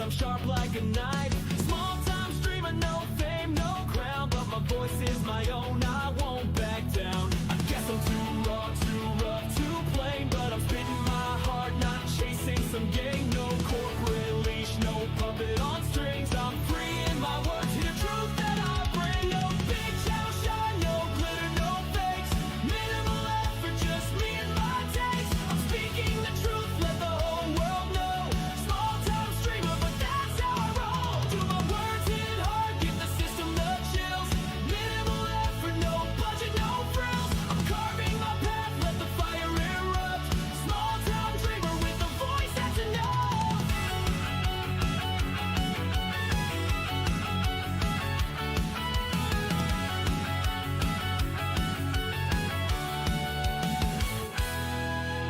I'm sharp like a knife. Small time streamer, no fame, no crown, but my voice is my own, I won't back down. I guess I'm too raw, too rough, too plain, but I'm spitting my heart, not chasing some game. No corporate leash, no puppet on strings. I'm free in my words, hear the truth that I bring. No big channel shine, no glitter, no fakes. Minimal effort, just me and my takes. I'm speaking the truth, let the whole world know. Small time streamer, but that's how I roll. Do my words hit hard, give the system the chills. Minimal effort, no budget, no frills. I'm carving my path, let the fire erupt. Small town dreamer with a voice that's enough.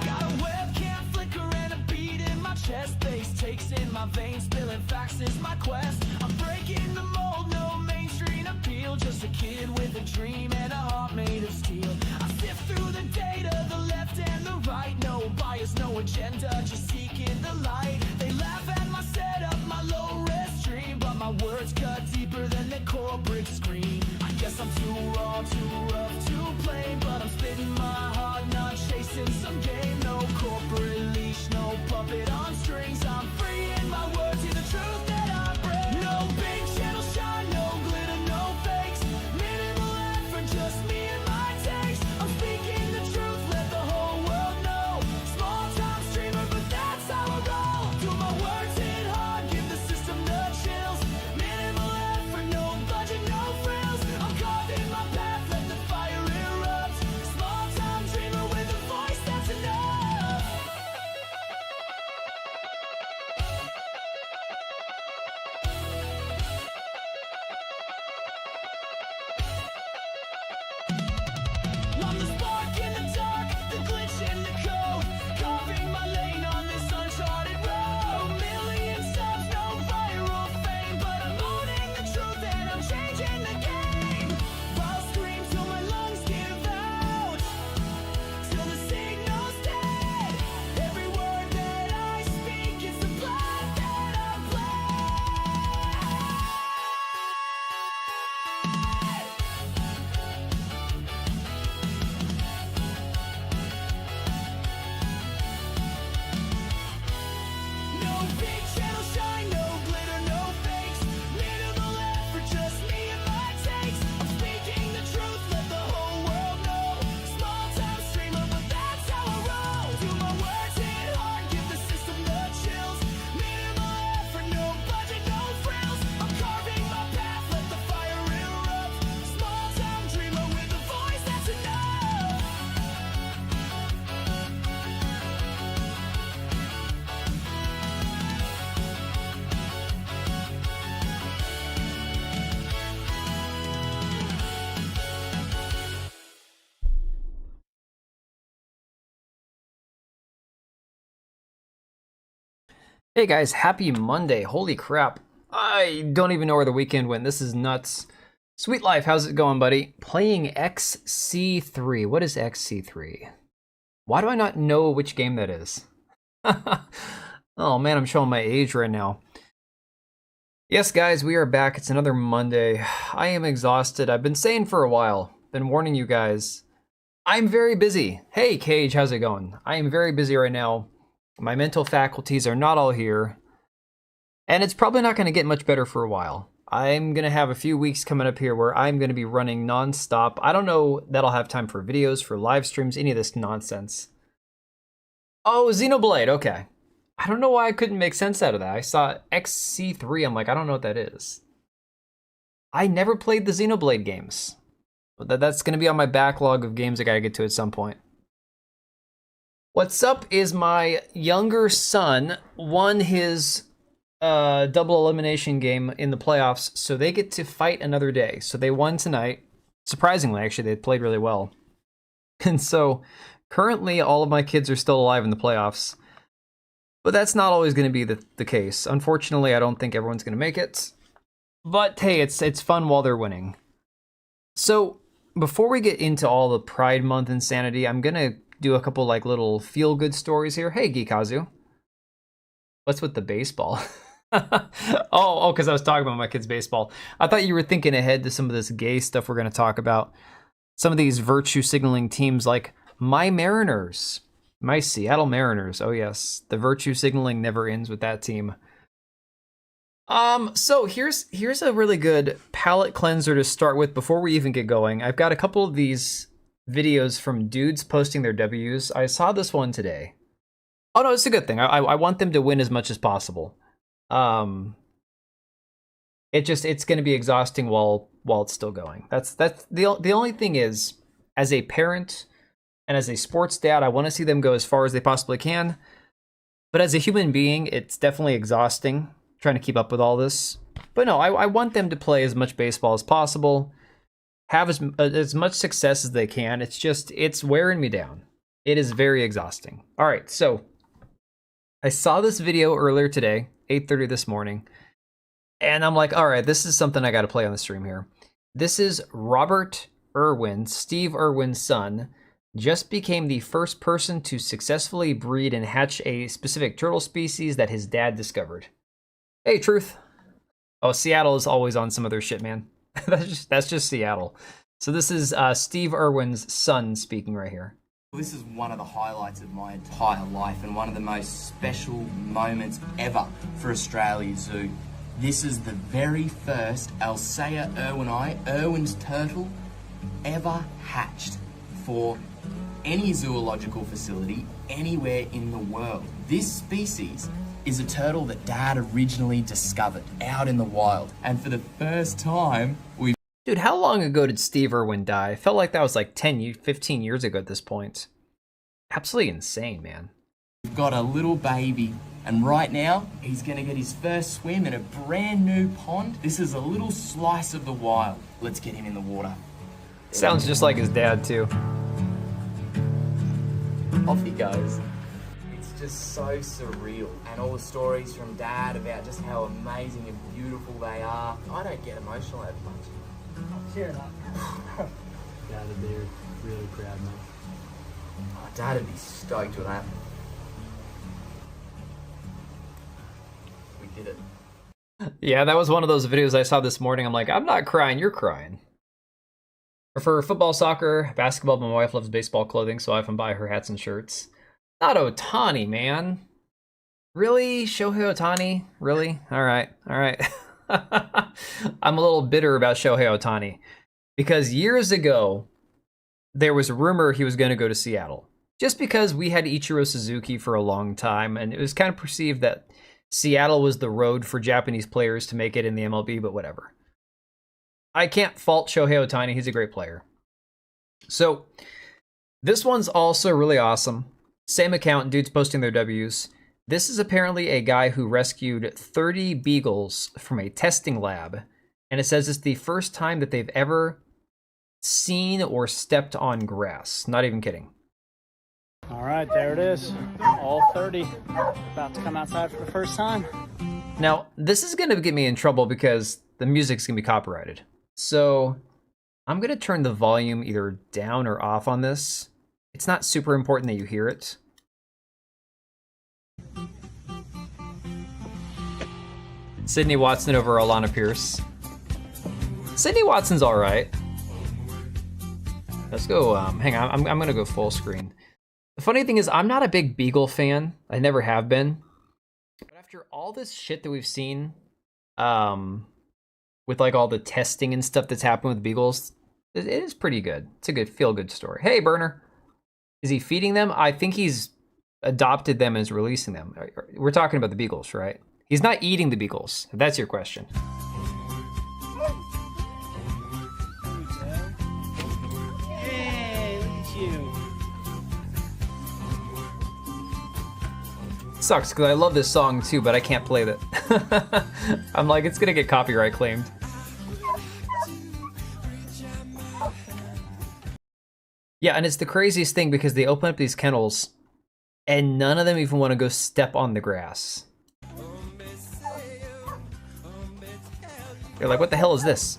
Got a webcam flicker and a beat in my chest. Bass takes in my veins, spilling facts is my quest. I'm breaking the mold, no mainstream appeal. Just a kid with a dream and a heart made of steel. I sift through the data, the left and the right. No bias, no agenda, just seeking the light. They laugh at my setup, my low res stream, but my words cut deeper than the corporate screen. I guess I'm too raw, too rough, too plain, but I'm spitting my heart, not chasing some game. No corporate leash, no puppet on strings. I'm free in my words, hear the truth that I bring. No big channel shine, no glitter, no fakes. Minimal effort, just me and my takes. I'm speaking the truth, let the whole world know. Small time streamer, but that's how I roll. Do my words hit hard, give the system the chills. Minimal effort, no budget, no frills. I'm carving my path, let the fire erupt. Small time dreamer with a voice that's enough. I'm the spark in the dark, the glitch in the code. Carving my lane on this uncharted road. Million subs, no viral fame, but I'm owning the truth and I'm changing the game. I'll scream till my lungs give out, till the signal's dead. Every word that I speak is the blood that I bled. No big channel shine, no glitter, no fakes. Minimal effort, just me and my takes. I'm speaking the truth, let the whole world know. Small time streamer, but that's how I roll. Do my words hit hard, give the system the chills. Minimal effort, no budget, no frills. I'm carving my path, let the fire erupt. Small time dreamer with a voice that's enough. Hey guys, happy Monday. Holy crap. I don't even know where the weekend went. This is nuts. Sweet Life, how's it going, buddy? Playing XC3. What is XC3? Why do I not know which game that is? Oh man, I'm showing my age right now. Yes, guys, we are back. It's another Monday. I am exhausted. I've been saying for a while, been warning you guys. I'm very busy. Hey, Cage, how's it going? I am very busy right now. My mental faculties are not all here. And it's probably not going to get much better for a while. I'm going to have a few weeks coming up here where I'm going to be running nonstop. I don't know that I'll have time for videos, for live streams, any of this nonsense. Oh, Xenoblade, okay. I don't know why I couldn't make sense out of that. I saw XC3, I'm like, I don't know what that is. I never played the Xenoblade games. But that's going to be on my backlog of games I got to get to at some point. What's up is my younger son won his double elimination game in the playoffs, so they get to fight another day. So they won tonight. Surprisingly, actually, they played really well. And so currently all of my kids are still alive in the playoffs. But that's not always going to be the case. Unfortunately, I don't think everyone's going to make it. But hey, it's fun while they're winning. So before we get into all the Pride Month insanity, I'm going to do a couple like little feel-good stories here. Hey, Geekazu. What's with the baseball? Oh, because I was talking about my kids' baseball. I thought you were thinking ahead to some of this gay stuff we're going to talk about. Some of these virtue signaling teams like my Mariners, my Seattle Mariners. Oh yes, the virtue signaling never ends with that team. So here's a really good palate cleanser to start with before we even get going. I've got a couple of these videos from dudes posting their W's. I saw this one today. Oh no, it's a good thing. I want them to win as much as possible. It's going to be exhausting while it's still going. That's the only thing is, as a parent and as a sports dad, I want to see them go as far as they possibly can. But as a human being, it's definitely exhausting trying to keep up with all this. But no, I want them to play as much baseball as possible, have as much success as they can. It's wearing me down. It is very exhausting. All right, so I saw this video earlier today, 8:30 this morning, and I'm like, all right, this is something I got to play on the stream here. This is Robert Irwin, Steve Irwin's son, just became the first person to successfully breed and hatch a specific turtle species that his dad discovered. Hey, Truth. Oh, Seattle is always on some other shit, man. that's just Seattle. So this is Steve Irwin's son speaking right here. This is one of the highlights of my entire life and one of the most special moments ever for Australia Zoo. This is the very first Alcea irwini, Irwin's turtle, ever hatched for any zoological facility anywhere in the world. This species is a turtle that Dad originally discovered out in the wild. And for the first time, we've... Dude, how long ago did Steve Irwin die? I felt like that was like 15 years ago at this point. Absolutely insane, man. We've got a little baby, and right now, he's gonna get his first swim in a brand new pond. This is a little slice of the wild. Let's get him in the water. Sounds just like his dad, too. Off he goes. It's just so surreal. And all the stories from Dad about just how amazing and beautiful they are. I don't get emotional that much. Cheer up. Yeah, they're really proud, mate. Oh, Dad would be stoked with that. We did it. Yeah, that was one of those videos I saw this morning. I'm like, I'm not crying, you're crying. For football, soccer, basketball, my wife loves baseball clothing, so I often buy her hats and shirts. Not Ohtani, man. Really? Shohei Ohtani? Really? All right. I'm a little bitter about Shohei Ohtani because years ago, there was a rumor he was going to go to Seattle. Just because we had Ichiro Suzuki for a long time, and it was kind of perceived that Seattle was the road for Japanese players to make it in the MLB, but whatever. I can't fault Shohei Ohtani. He's a great player. So this one's also really awesome. Same account, dudes posting their W's. This is apparently a guy who rescued 30 beagles from a testing lab. And it says it's the first time that they've ever seen or stepped on grass. Not even kidding. All right, there it is. All 30. About to come outside for the first time. Now, this is going to get me in trouble because the music's going to be copyrighted. So I'm going to turn the volume either down or off on this. It's not super important that you hear it. Sydney Watson over Alana Pierce. Sydney Watson's all right. Let's go. Hang on, I'm going to go full screen. The funny thing is, I'm not a big beagle fan. I never have been. But after all this shit that we've seen, with like all the testing and stuff that's happened with beagles, it is pretty good. It's a good feel-good story. Hey, Burner. Is he feeding them? I think he's adopted them and is releasing them. We're talking about the beagles, right? He's not eating the beagles, if that's your question. Hey, look at you. Sucks, because I love this song too, but I can't play that. I'm like, it's gonna get copyright claimed. Yeah, and it's the craziest thing because they open up these kennels and none of them even want to go step on the grass. They're like, what the hell is this?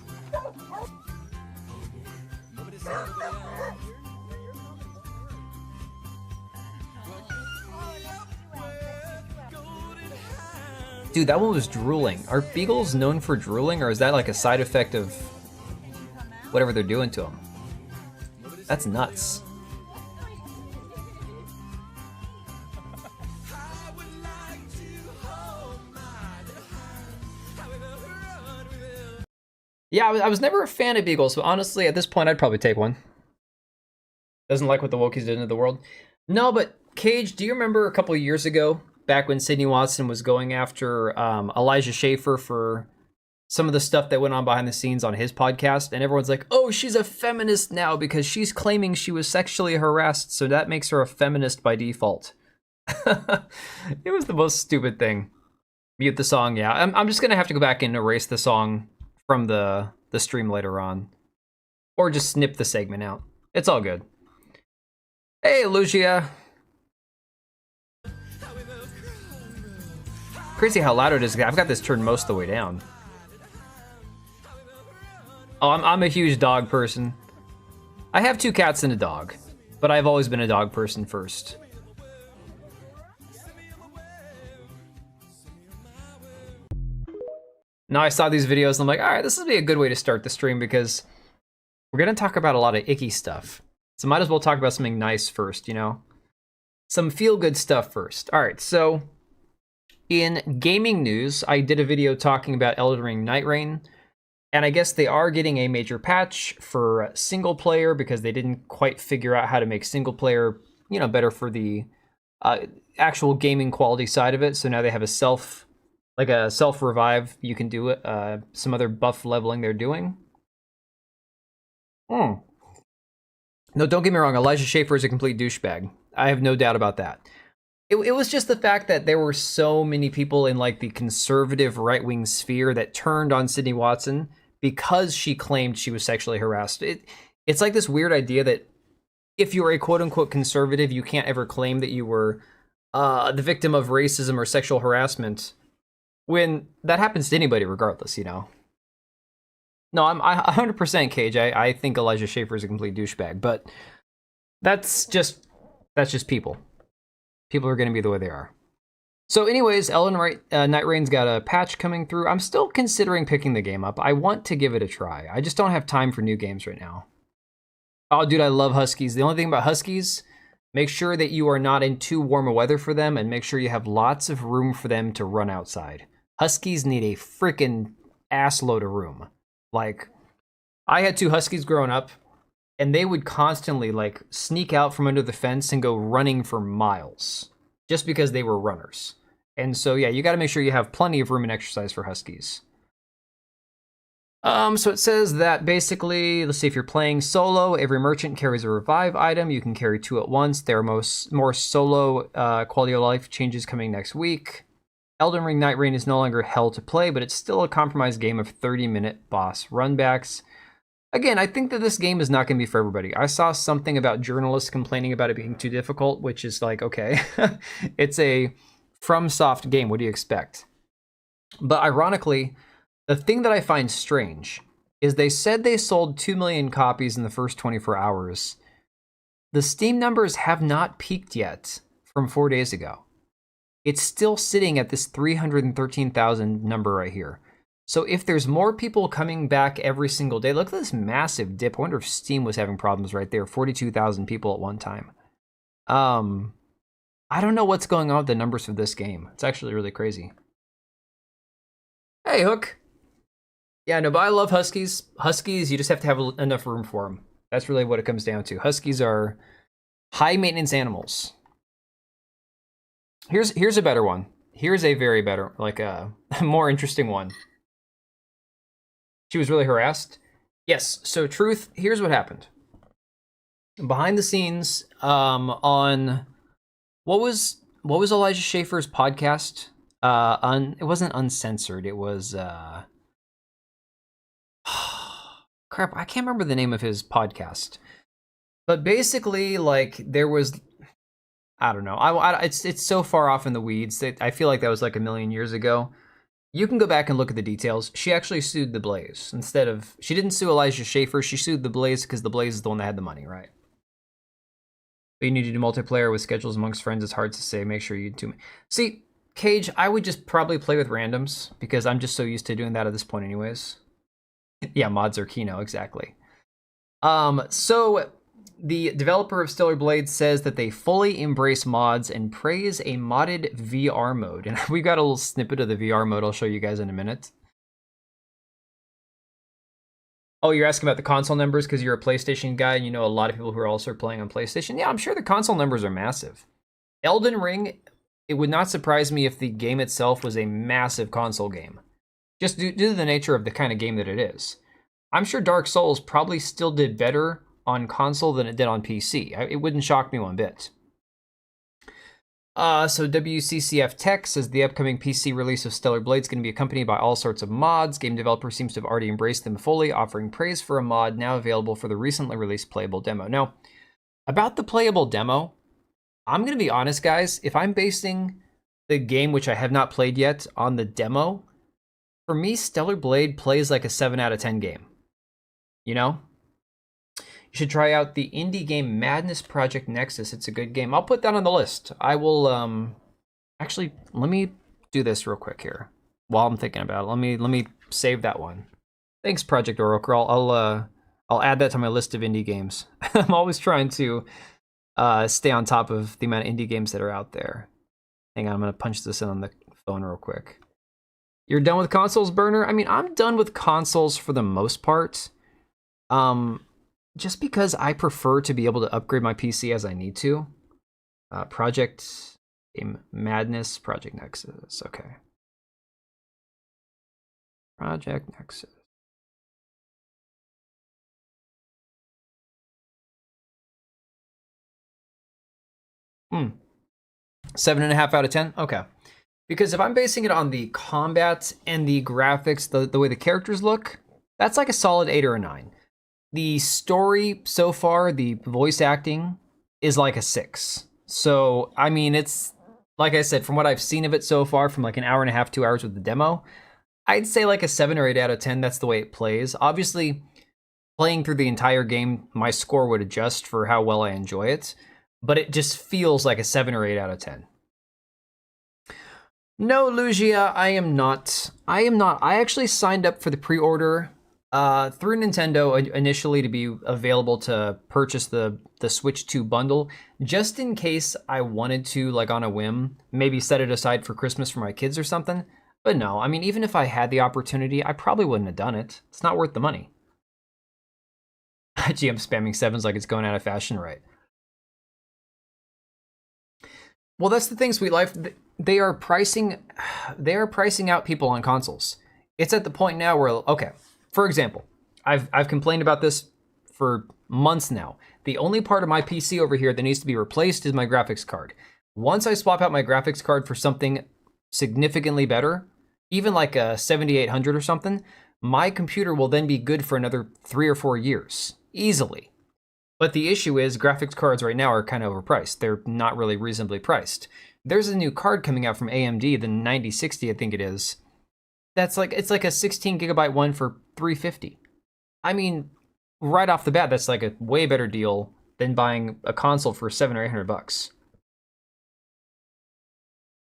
Dude, that one was drooling. Are beagles known for drooling, or is that like a side effect of whatever they're doing to them? That's nuts. Yeah, I was never a fan of beagles, but honestly, at this point, I'd probably take one. Doesn't like what the Wokies did into the world. No, but Cage, do you remember a couple of years ago, back when Sydney Watson was going after Elijah Schaefer for some of the stuff that went on behind the scenes on his podcast, and everyone's like, oh, she's a feminist now because she's claiming she was sexually harassed, so that makes her a feminist by default. It was the most stupid thing. Mute the song, yeah. I'm just going to have to go back and erase the song from the stream later on. Or just snip the segment out. It's all good. Hey, Lucia. Crazy how loud it is. I've got this turned most of the way down. Oh, I'm a huge dog person. I have 2 cats and a dog, but I've always been a dog person first. Now I saw these videos and I'm like, all right, this would be a good way to start the stream because we're going to talk about a lot of icky stuff. So might as well talk about something nice first, you know? Some feel-good stuff first. All right, so in gaming news, I did a video talking about Elden Ring Nightreign, and I guess they are getting a major patch for single player because they didn't quite figure out how to make single player, you know, better for the actual gaming quality side of it. So now they have a self-revive. You can do it. Some other buff leveling they're doing. No, don't get me wrong. Elijah Schaefer is a complete douchebag. I have no doubt about that. It was just the fact that there were so many people in like the conservative right-wing sphere that turned on Sydney Watson because she claimed she was sexually harassed. It's like this weird idea that if you're a quote-unquote conservative, you can't ever claim that you were the victim of racism or sexual harassment when that happens to anybody regardless, you know? No, I'm 100% Cage. I think Elijah Schaefer is a complete douchebag, but that's just people. People are going to be the way they are. So anyways, Nightreign's got a patch coming through. I'm still considering picking the game up. I want to give it a try. I just don't have time for new games right now. Oh, dude, I love Huskies. The only thing about Huskies, make sure that you are not in too warm a weather for them, and make sure you have lots of room for them to run outside. Huskies need a freaking assload of room. Like, I had 2 Huskies growing up, and they would constantly, like, sneak out from under the fence and go running for miles, just because they were runners. And so, yeah, you gotta make sure you have plenty of room and exercise for Huskies. So it says that basically, let's see, if you're playing solo, every merchant carries a revive item. You can carry 2 at once. There are more solo quality of life changes coming next week. Elden Ring Nightreign is no longer hell to play, but it's still a compromised game of 30-minute boss runbacks. Again, I think that this game is not going to be for everybody. I saw something about journalists complaining about it being too difficult, which is like, okay, it's a FromSoft game. What do you expect? But ironically, the thing that I find strange is they said they sold 2 million copies in the first 24 hours. The Steam numbers have not peaked yet from 4 days ago. It's still sitting at this 313,000 number right here. So if there's more people coming back every single day, look at this massive dip. I wonder if Steam was having problems right there. 42,000 people at one time. I don't know what's going on with the numbers for this game. It's actually really crazy. Hey, Hook. Yeah, no, but I love Huskies. Huskies, you just have to have enough room for them. That's really what it comes down to. Huskies are high maintenance animals. Here's a better one. Here's a very better, like a more interesting one. She was really harassed. Yes. So truth. Here's what happened. Behind the scenes, on what was Elijah Schaefer's podcast? It wasn't Uncensored. It was crap. I can't remember the name of his podcast. But basically, like there was. I don't know. It's so far off in the weeds that I feel like that was like a million years ago. You can go back and look at the details. She actually sued the Blaze instead of. She didn't sue Elijah Schaefer. She sued the Blaze because the Blaze is the one that had the money, right? But you need to do multiplayer with schedules amongst friends. It's hard to say. Make sure you do. See, Cage, I would just probably play with randoms because I'm just so used to doing that at this point anyways. Yeah, mods are Kino, exactly. So the developer of Stellar Blade says that they fully embrace mods and praise a modded VR mode. And we got a little snippet of the VR mode I'll show you guys in a minute. Oh, you're asking about the console numbers because you're a PlayStation guy and you know a lot of people who are also playing on PlayStation? Yeah, I'm sure the console numbers are massive. Elden Ring, it would not surprise me if the game itself was a massive console game. Just due to the nature of the kind of game that it is. I'm sure Dark Souls probably still did better on console than it did on PC. It wouldn't shock me one bit. So WCCF Tech says the upcoming PC release of Stellar Blade is going to be accompanied by all sorts of mods. Game developer seems to have already embraced them fully, offering praise for a mod now available for the recently released playable demo. Now, about the playable demo, I'm going to be honest, guys. If I'm basing the game, which I have not played yet, on the demo, for me, Stellar Blade plays like a 7 out of 10 game. You know? You should try out the indie game Madness Project Nexus. It's a good game. I'll put that on the list. I will, actually, let me do this real quick here while I'm thinking about it. Let me save that one. Thanks, Project Oracle. I'll add that to my list of indie games. I'm always trying to stay on top of the amount of indie games that are out there. Hang on, I'm gonna punch this in on the phone real quick. You're done with consoles, Burner? I mean, I'm done with consoles for the most part. Just because I prefer to be able to upgrade my PC as I need to. Project Madness, Project Nexus, okay. Project Nexus. Hmm. 7.5 out of 10? Okay. Because if I'm basing it on the combat and the graphics, the way the characters look, that's like a solid 8 or a 9. The story so far, the voice acting, is like a 6. So, I mean, it's, like I said, from what I've seen of it so far, from like an hour and a half, 2 hours with the demo, I'd say like a 7 or 8 out of 10. That's the way it plays. Obviously, playing through the entire game, my score would adjust for how well I enjoy it. But it just feels like a 7 or 8 out of 10. No, Lugia, I am not. I actually signed up for the pre-order through Nintendo initially to be available to purchase the Switch 2 bundle, just in case I wanted to, like on a whim, maybe set it aside for Christmas for my kids or something. But no, I mean, even if I had the opportunity, I probably wouldn't have done it. It's not worth the money. Gee, I'm spamming 7s like it's going out of fashion, right? Well, that's the thing, Sweet Life. They are pricing out people on consoles. It's at the point now where, okay, for example, I've complained about this for months now. The only part of my PC over here that needs to be replaced is my graphics card. Once I swap out my graphics card for something significantly better, even like a 7800 or something, my computer will then be good for another 3 or 4 years, easily. But the issue is graphics cards right now are kind of overpriced. They're not really reasonably priced. There's a new card coming out from AMD, the 9060, I think it is. It's like a 16 gigabyte one for $350. I mean, right off the bat, that's like a way better deal than buying a console for $700 or $800.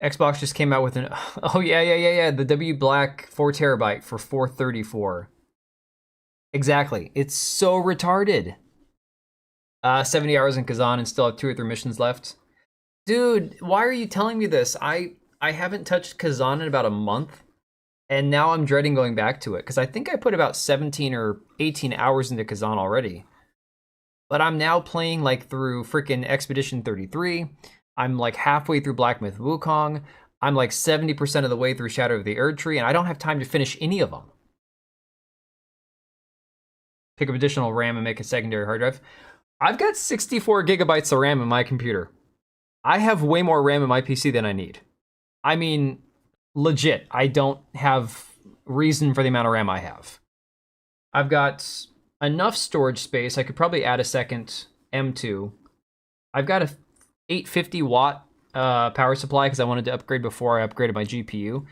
Xbox just came out with an, oh yeah, the W Black 4 terabyte for $434. Exactly, it's so retarded. 70 hours in Kazan and still have 2 or 3 missions left. Dude, why are you telling me this? I haven't touched Kazan in about a month, and now I'm dreading going back to it, because I think I put about 17 or 18 hours into Kazan already. But I'm now playing like through freaking Expedition 33. I'm like halfway through Black Myth Wukong. I'm like 70% of the way through Shadow of the Erdtree, and I don't have time to finish any of them. Pick up additional RAM and make a secondary hard drive. I've got 64 gigabytes of RAM in my computer. I have way more RAM in my PC than I need. I mean, legit, I don't have reason for the amount of RAM I have. I've got enough storage space. I could probably add a second M2. I've got a 850 watt power supply because I wanted to upgrade before I upgraded my GPU.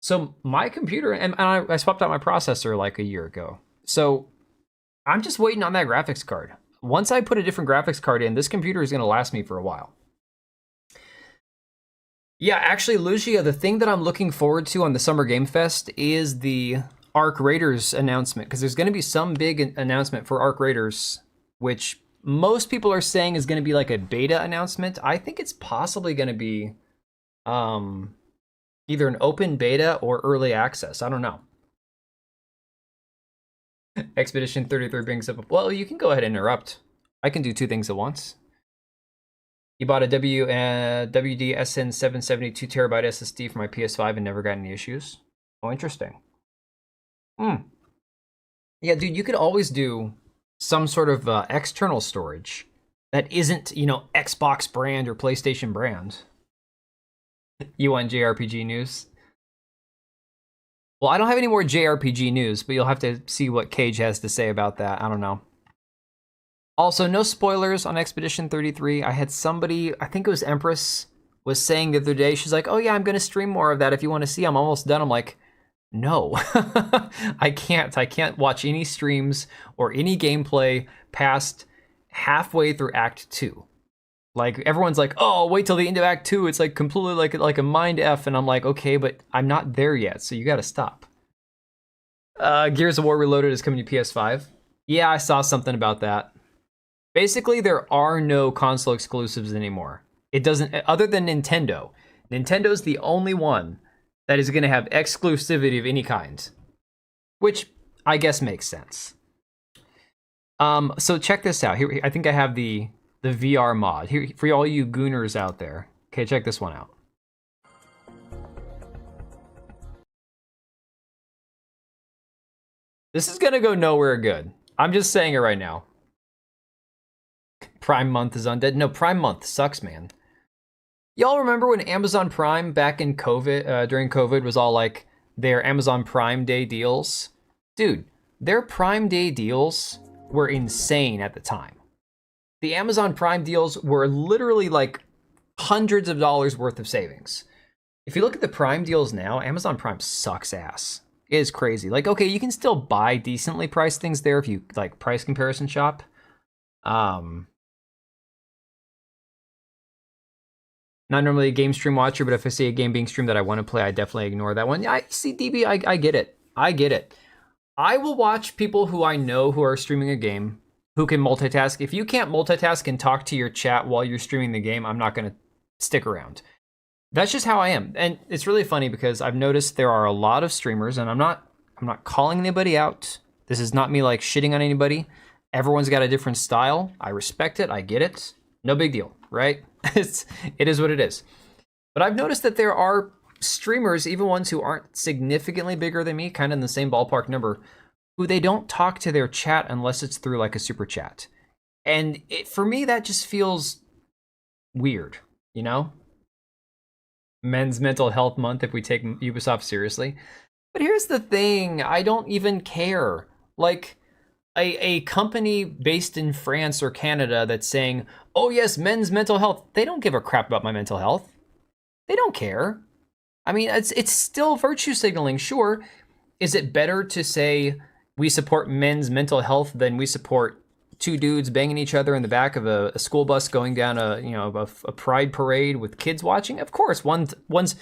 So my computer, and I swapped out my processor like a year ago. So I'm just waiting on that graphics card. Once I put a different graphics card in, this computer is going to last me for a while. Yeah, actually, Lucia, the thing that I'm looking forward to on the Summer Game Fest is the Arc Raiders announcement, because there's going to be some big announcement for Arc Raiders, which most people are saying is going to be like a beta announcement. I think it's possibly going to be either an open beta or early access. I don't know. Expedition 33 brings up, well, you can go ahead and interrupt. I can do two things at once. You bought a WDSN 772 terabyte SSD for my PS5 and never got any issues. Oh, interesting. Yeah, dude, you could always do some sort of external storage that isn't, you know, Xbox brand or PlayStation brand. You want JRPG news? Well, I don't have any more JRPG news, but you'll have to see what Cage has to say about that. I don't know. Also, no spoilers on Expedition 33. I had somebody, I think it was Empress, was saying the other day, she's like, oh yeah, I'm going to stream more of that if you want to see. I'm almost done. I'm like, no, I can't watch any streams or any gameplay past halfway through Act 2. Like, everyone's like, oh, wait till the end of Act 2. It's like completely like a mind F. And I'm like, okay, but I'm not there yet, so you got to stop. Gears of War Reloaded is coming to PS5. Yeah, I saw something about that. Basically, there are no console exclusives anymore. It doesn't, other than Nintendo. Nintendo's the only one that is going to have exclusivity of any kind, which I guess makes sense. So check this out. Here, I think I have the VR mod here for all you gooners out there. Okay, check this one out. This is going to go nowhere good. I'm just saying it right now. Prime Month is undead. No, Prime Month sucks, man. Y'all remember when Amazon Prime back in COVID, during COVID, was all like their Amazon Prime Day deals? Dude, their Prime Day deals were insane at the time. The Amazon Prime deals were literally like hundreds of dollars worth of savings. If you look at the Prime deals now, Amazon Prime sucks ass. It is crazy. Like, okay, you can still buy decently priced things there if you like price comparison shop. Not normally a game stream watcher, but if I see a game being streamed that I want to play, I definitely ignore that one. I see, DB, I get it. I get it. I will watch people who I know who are streaming a game, who can multitask. If you can't multitask and talk to your chat while you're streaming the game, I'm not going to stick around. That's just how I am. And it's really funny because I've noticed there are a lot of streamers, and I'm not calling anybody out. This is not me like shitting on anybody. Everyone's got a different style. I respect it. I get it. No big deal, right? It is what it is. But I've noticed that there are streamers, even ones who aren't significantly bigger than me, kind of in the same ballpark number, who they don't talk to their chat unless it's through like a super chat. And for me, that just feels weird, you know? Men's Mental Health Month if we take Ubisoft seriously. But here's the thing, I don't even care. Like, a company based in France or Canada that's saying, oh yes, men's mental health, they don't give a crap about my mental health. They don't care. I mean, it's still virtue signaling, sure. Is it better to say we support men's mental health than we support two dudes banging each other in the back of a school bus going down a pride parade with kids watching? Of course, one's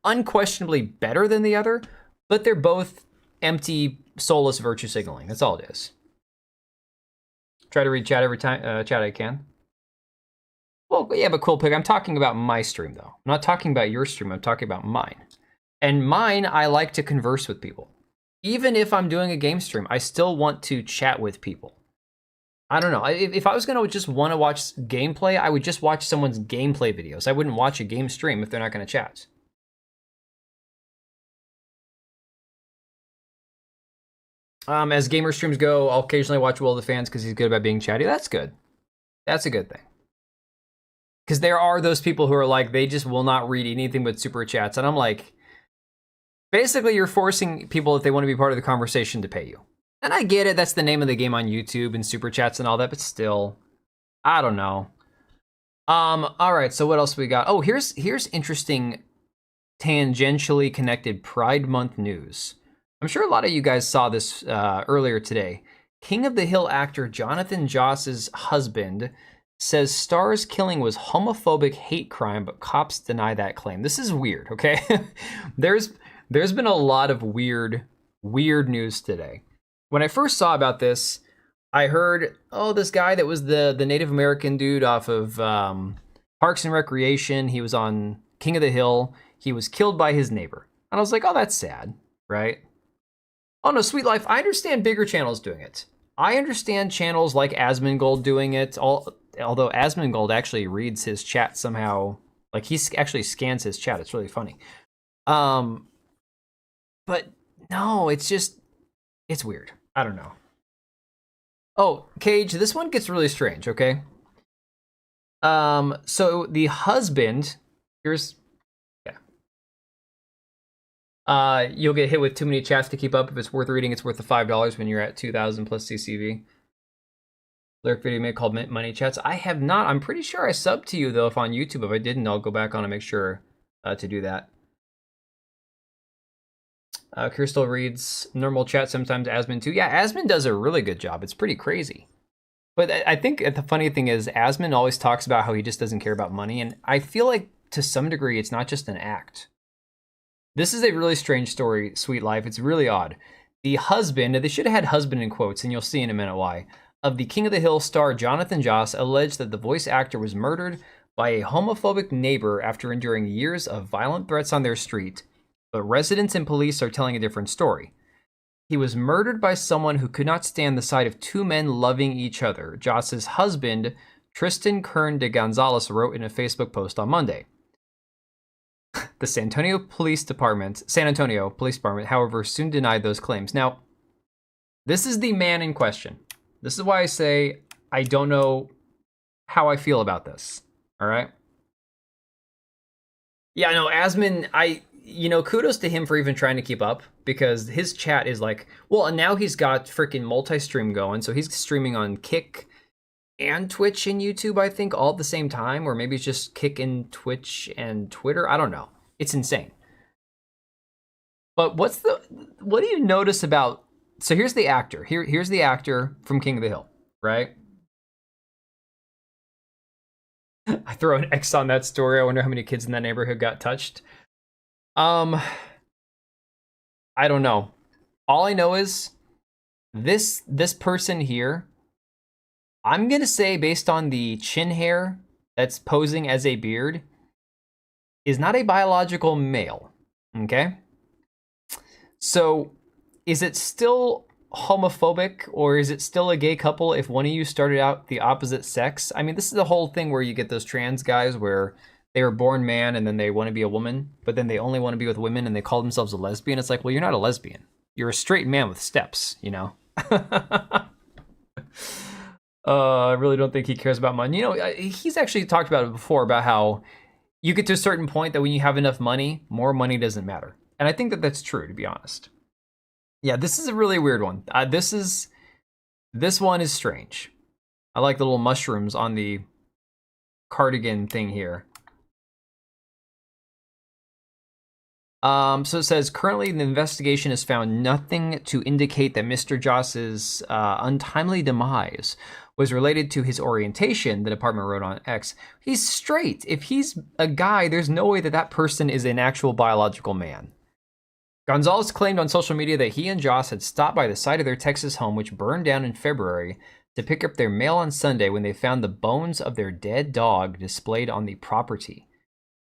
unquestionably better than the other, but they're both empty, soulless virtue signaling. That's all it is. Try to read chat every time, chat I can. Well, yeah, but Cool Pig, I'm talking about my stream, though. I'm not talking about your stream, I'm talking about mine. And mine, I like to converse with people. Even if I'm doing a game stream, I still want to chat with people. I don't know, if I was gonna just want to watch gameplay, I would just watch someone's gameplay videos. I wouldn't watch a game stream if they're not gonna chat. As gamer streams go, I'll occasionally watch Will of the Fans because he's good about being chatty. That's good. That's a good thing. Because there are those people who are like, they just will not read anything but super chats. And I'm like, basically you're forcing people, if they want to be part of the conversation, to pay you. And I get it, that's the name of the game on YouTube and super chats and all that, but still, I don't know. All right, so what else we got? Oh, here's interesting tangentially connected Pride Month news. I'm sure a lot of you guys saw this earlier today. King of the Hill actor Jonathan Joss's husband says Star's killing was homophobic hate crime, but cops deny that claim. This is weird, okay? there's been a lot of weird news today. When I first saw about this, I heard, oh, this guy that was the Native American dude off of Parks and Recreation, he was on King of the Hill, he was killed by his neighbor. And I was like, oh, that's sad, right? Oh no, Sweet Life, I understand bigger channels doing it. I understand channels like Asmongold doing it, although Asmongold actually reads his chat somehow, like he actually scans his chat, it's really funny. But no, it's weird. I don't know. Oh, Cage, this one gets really strange, okay? So the husband, you'll get hit with too many chats to keep up. If it's worth reading, it's worth the $5 when you're at 2,000 plus CCV. Lyric video made called Money Chats. I have not. I'm pretty sure I subbed to you, though, if on YouTube. If I didn't, I'll go back on and make sure to do that. Crystal reads normal chat sometimes, Asmon too. Yeah, Asmon does a really good job. It's pretty crazy. But I think the funny thing is Asmon always talks about how he just doesn't care about money. And I feel like to some degree, it's not just an act. This is a really strange story, Sweet Life. It's really odd. The husband, they should have had husband in quotes, and you'll see in a minute why, of the King of the Hill star Jonathan Joss alleged that the voice actor was murdered by a homophobic neighbor after enduring years of violent threats on their street, but residents and police are telling a different story. He was murdered by someone who could not stand the sight of two men loving each other, Joss's husband, Tristan Kern de Gonzalez, wrote in a Facebook post on Monday. The San Antonio Police Department, however, soon denied those claims. Now, this is the man in question. This is why I say I don't know how I feel about this. All right? Yeah, no, Asmon, kudos to him for even trying to keep up, because his chat is like, well, and now he's got freaking multi-stream going, so he's streaming on Kick and Twitch and YouTube, I think, all at the same time, or maybe it's just Kick and Twitch and Twitter. I don't know. It's insane. But what do you notice about, so here's the actor. Here's the actor from King of the Hill, right? I throw an X on that story. I wonder how many kids in that neighborhood got touched. I don't know. All I know is this person here, I'm going to say based on the chin hair that's posing as a beard, is not a biological male, okay? So is it still homophobic, or is it still a gay couple if one of you started out the opposite sex? I mean, this is the whole thing where you get those trans guys where they were born man and then they want to be a woman, but then they only want to be with women and they call themselves a lesbian. It's like, well, you're not a lesbian. You're a straight man with steps, you know? I really don't think he cares about money. You know, he's actually talked about it before, about how you get to a certain point that when you have enough money, more money doesn't matter. And I think that that's true, to be honest. Yeah, this is a really weird one. This one is strange. I like the little mushrooms on the cardigan thing here. So it says, currently the investigation has found nothing to indicate that Mr. Joss's untimely demise was related to his orientation, the department wrote on X. He's straight. If he's a guy, there's no way that that person is an actual biological man. Gonzalez claimed on social media that he and Joss had stopped by the site of their Texas home, which burned down in February, to pick up their mail on Sunday when they found the bones of their dead dog displayed on the property.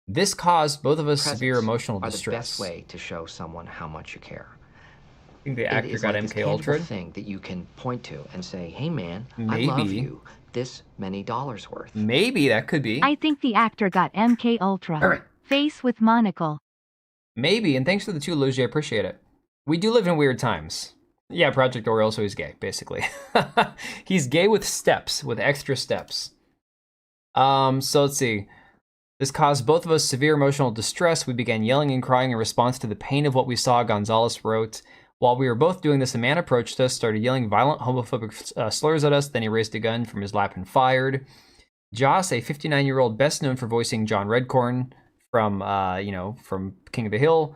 This caused both of us severe emotional distress. The best way to show someone how much you care. I think the actor got MK Ultra. Thing that you can point to and say, "Hey, man, maybe. I love you. This many dollars worth." Maybe that could be. I think the actor got MK Ultra. All right. Face with monocle. Maybe, and thanks for the 2, Luigi. I appreciate it. We do live in weird times. Yeah, Project Oriole, so he's gay, basically. He's gay with steps, with extra steps. So let's see. This caused both of us severe emotional distress. We began yelling and crying in response to the pain of what we saw, Gonzalez wrote. While we were both doing this, a man approached us, started yelling violent homophobic slurs at us, then he raised a gun from his lap and fired. Joss, a 59-year-old best known for voicing John Redcorn from, from King of the Hill,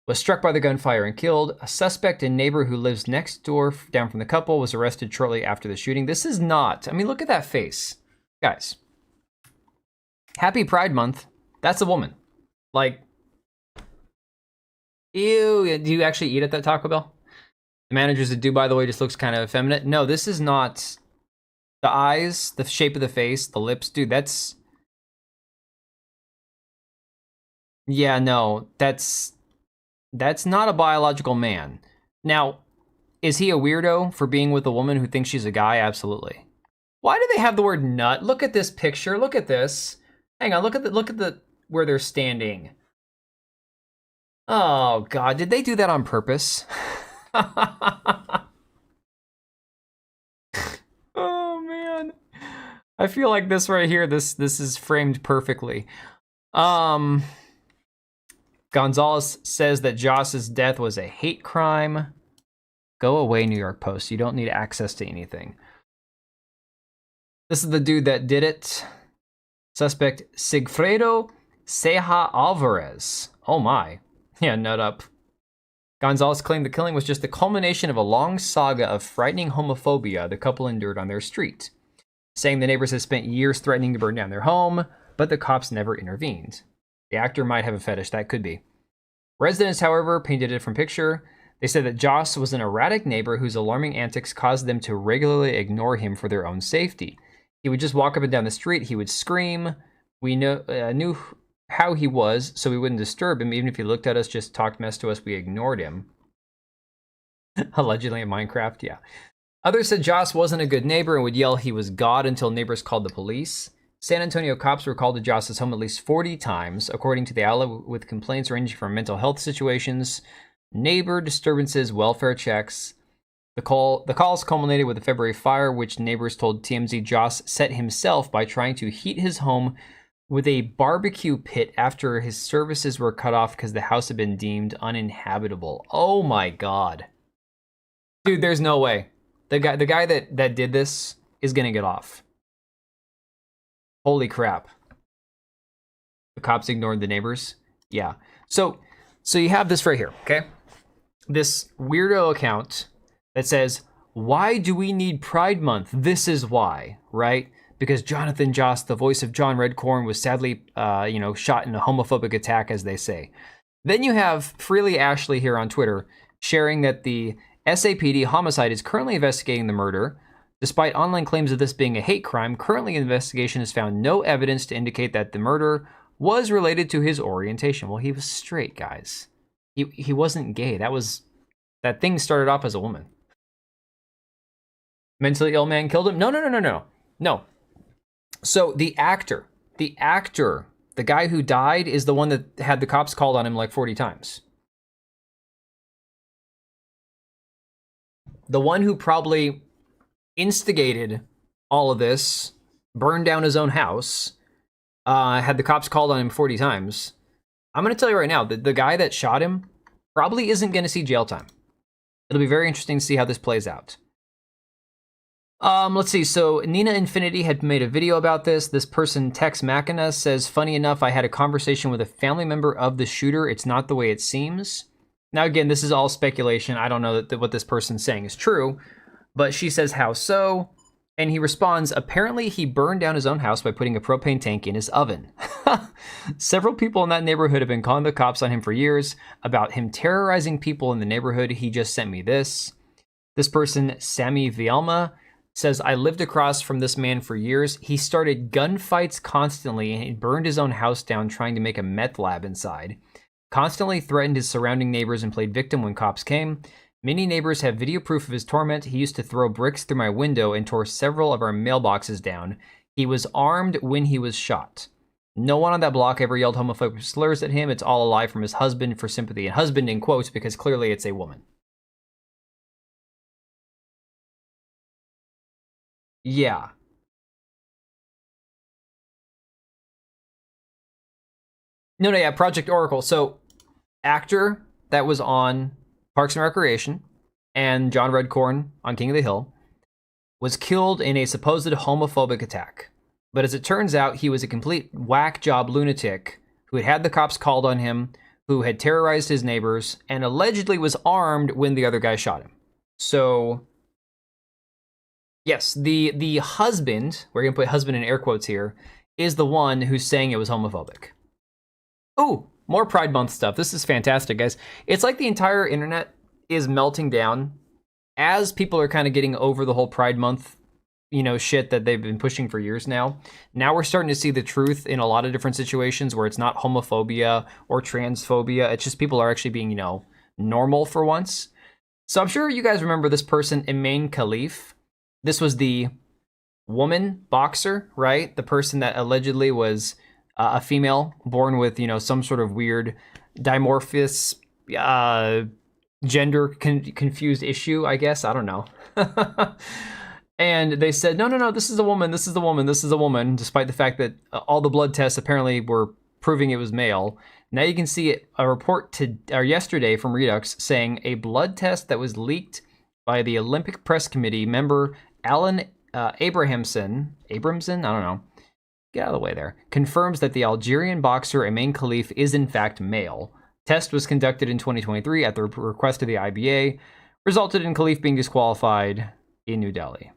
was struck by the gunfire and killed. A suspect and neighbor who lives next door down from the couple was arrested shortly after the shooting. This is not, I mean, look at that face. Guys, happy Pride Month. That's a woman. Like, ew, do you actually eat at that Taco Bell? The managers that do, by the way, just looks kind of effeminate. No, this is not. The eyes, the shape of the face, the lips, dude, that's... Yeah, no, that's not a biological man. Now, is he a weirdo for being with a woman who thinks she's a guy? Absolutely. Why do they have the word nut? Look at this picture. Look at this. Hang on. Look at the where they're standing. Oh God, did they do that on purpose? Oh man, I feel like this right here. This is framed perfectly. Gonzalez says that Joss's death was a hate crime. Go away, New York Post. You don't need access to anything. This is the dude that did it. Suspect Sigfredo Ceja Alvarez. Oh my. Yeah, nut up. Gonzalez claimed the killing was just the culmination of a long saga of frightening homophobia the couple endured on their street, saying the neighbors had spent years threatening to burn down their home, but the cops never intervened. The actor might have a fetish, that could be. Residents, however, painted a different picture. They said that Joss was an erratic neighbor whose alarming antics caused them to regularly ignore him for their own safety. He would just walk up and down the street, he would scream. We knew how he was, so we wouldn't disturb him. Even if he looked at us, just talked mess to us, we ignored him. Allegedly in Minecraft, yeah. Others said Joss wasn't a good neighbor and would yell he was God until neighbors called the police. San Antonio cops were called to Joss's home at least 40 times, according to the outlet, with complaints ranging from mental health situations, neighbor disturbances, welfare checks. The calls culminated with a February fire, which neighbors told TMZ Joss set himself by trying to heat his home with a barbecue pit after his services were cut off because the house had been deemed uninhabitable. Oh my God. Dude, there's no way. The guy that did this is gonna get off. Holy crap. The cops ignored the neighbors? Yeah. So you have this right here, okay? This weirdo account that says, why do we need Pride Month? This is why, right? Because Jonathan Joss, the voice of John Redcorn, was sadly, shot in a homophobic attack, as they say. Then you have Freely Ashley here on Twitter sharing that the SAPD homicide is currently investigating the murder. Despite online claims of this being a hate crime, currently the investigation has found no evidence to indicate that the murder was related to his orientation. Well, he was straight, guys. He wasn't gay. That thing started off as a woman. Mentally ill man killed him? No. So the actor, the guy who died is the one that had the cops called on him like 40 times. The one who probably instigated all of this, burned down his own house, had the cops called on him 40 times. I'm going to tell you right now, the guy that shot him probably isn't going to see jail time. It'll be very interesting to see how this plays out. Let's see. So Nina Infinity had made a video about this. This person, Tex Machina, says, funny enough, I had a conversation with a family member of the shooter. It's not the way it seems. Now, again, this is all speculation. I don't know that what this person's saying is true, but she says, how so? And he responds, apparently he burned down his own house by putting a propane tank in his oven. Several people in that neighborhood have been calling the cops on him for years about him terrorizing people in the neighborhood. He just sent me this. This person, Sammy Vielma, says, I lived across from this man for years. He started gunfights constantly and he burned his own house down trying to make a meth lab inside. Constantly threatened his surrounding neighbors and played victim when cops came. Many neighbors have video proof of his torment. He used to throw bricks through my window and tore several of our mailboxes down. He was armed when he was shot. No one on that block ever yelled homophobic slurs at him. It's all a lie from his husband for sympathy. And husband in quotes because clearly it's a woman. Yeah. No, yeah, Project Oracle. So, actor that was on Parks and Recreation and John Redcorn on King of the Hill was killed in a supposed homophobic attack. But as it turns out, he was a complete whack job lunatic who had the cops called on him, who had terrorized his neighbors and allegedly was armed when the other guy shot him. So, yes, the husband, we're going to put husband in air quotes here, is the one who's saying it was homophobic. Ooh, more Pride Month stuff. This is fantastic, guys. It's like the entire internet is melting down as people are kind of getting over the whole Pride Month, shit that they've been pushing for years now. Now we're starting to see the truth in a lot of different situations where it's not homophobia or transphobia. It's just people are actually being, normal for once. So I'm sure you guys remember this person, Iman Khalif. This was the woman boxer, right? The person that allegedly was a female born with, some sort of weird dimorphous, gender confused issue, I guess. I don't know. And they said, no, this is a woman, this is a woman, this is a woman, despite the fact that all the blood tests apparently were proving it was male. Now you can see a report yesterday from Redux saying a blood test that was leaked by the Olympic Press Committee member Alan Abramson, I don't know, get out of the way there, confirms that the Algerian boxer Iman Khalif is in fact male. Test was conducted in 2023 at the request of the IBA, resulted in Khalif being disqualified in New Delhi.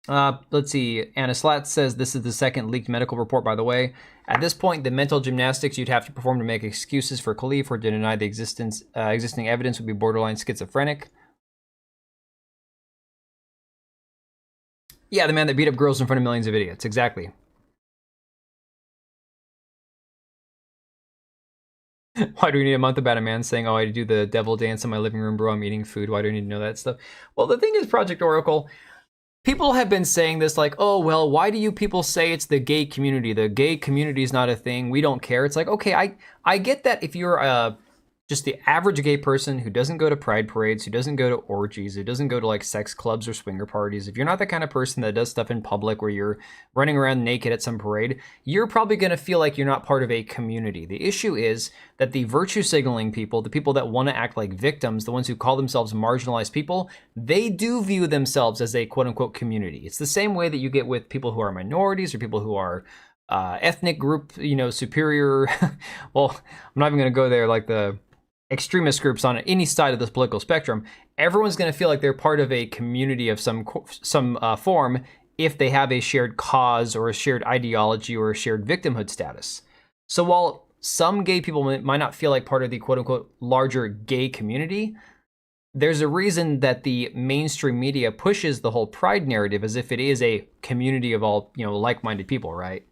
Let's see. Anna Slat says this is the second leaked medical report, by the way. At this point, the mental gymnastics you'd have to perform to make excuses for Khalif or to deny the existing evidence would be borderline schizophrenic. Yeah, the man that beat up girls in front of millions of idiots. Exactly. Why do we need a month about a man saying, oh, I do the devil dance in my living room, bro, I'm eating food. Why do I need to know that stuff? Well, the thing is, Project Oracle, people have been saying this like, oh, well, why do you people say it's the gay community? The gay community is not a thing. We don't care. It's like, okay, I get that if you're just the average gay person who doesn't go to pride parades, who doesn't go to orgies, who doesn't go to like sex clubs or swinger parties, if you're not the kind of person that does stuff in public where you're running around naked at some parade, you're probably going to feel like you're not part of a community. The issue is that the virtue signaling people, the people that want to act like victims, the ones who call themselves marginalized people, they do view themselves as a quote unquote community. It's the same way that you get with people who are minorities or people who are ethnic group, superior. Well, I'm not even going to go there, like the extremist groups on any side of this political spectrum. Everyone's going to feel like they're part of a community of some form if they have a shared cause or a shared ideology or a shared victimhood status. So while some gay people might not feel like part of the quote-unquote larger gay community, there's a reason that the mainstream media pushes the whole pride narrative as if it is a community of all, like-minded people, right?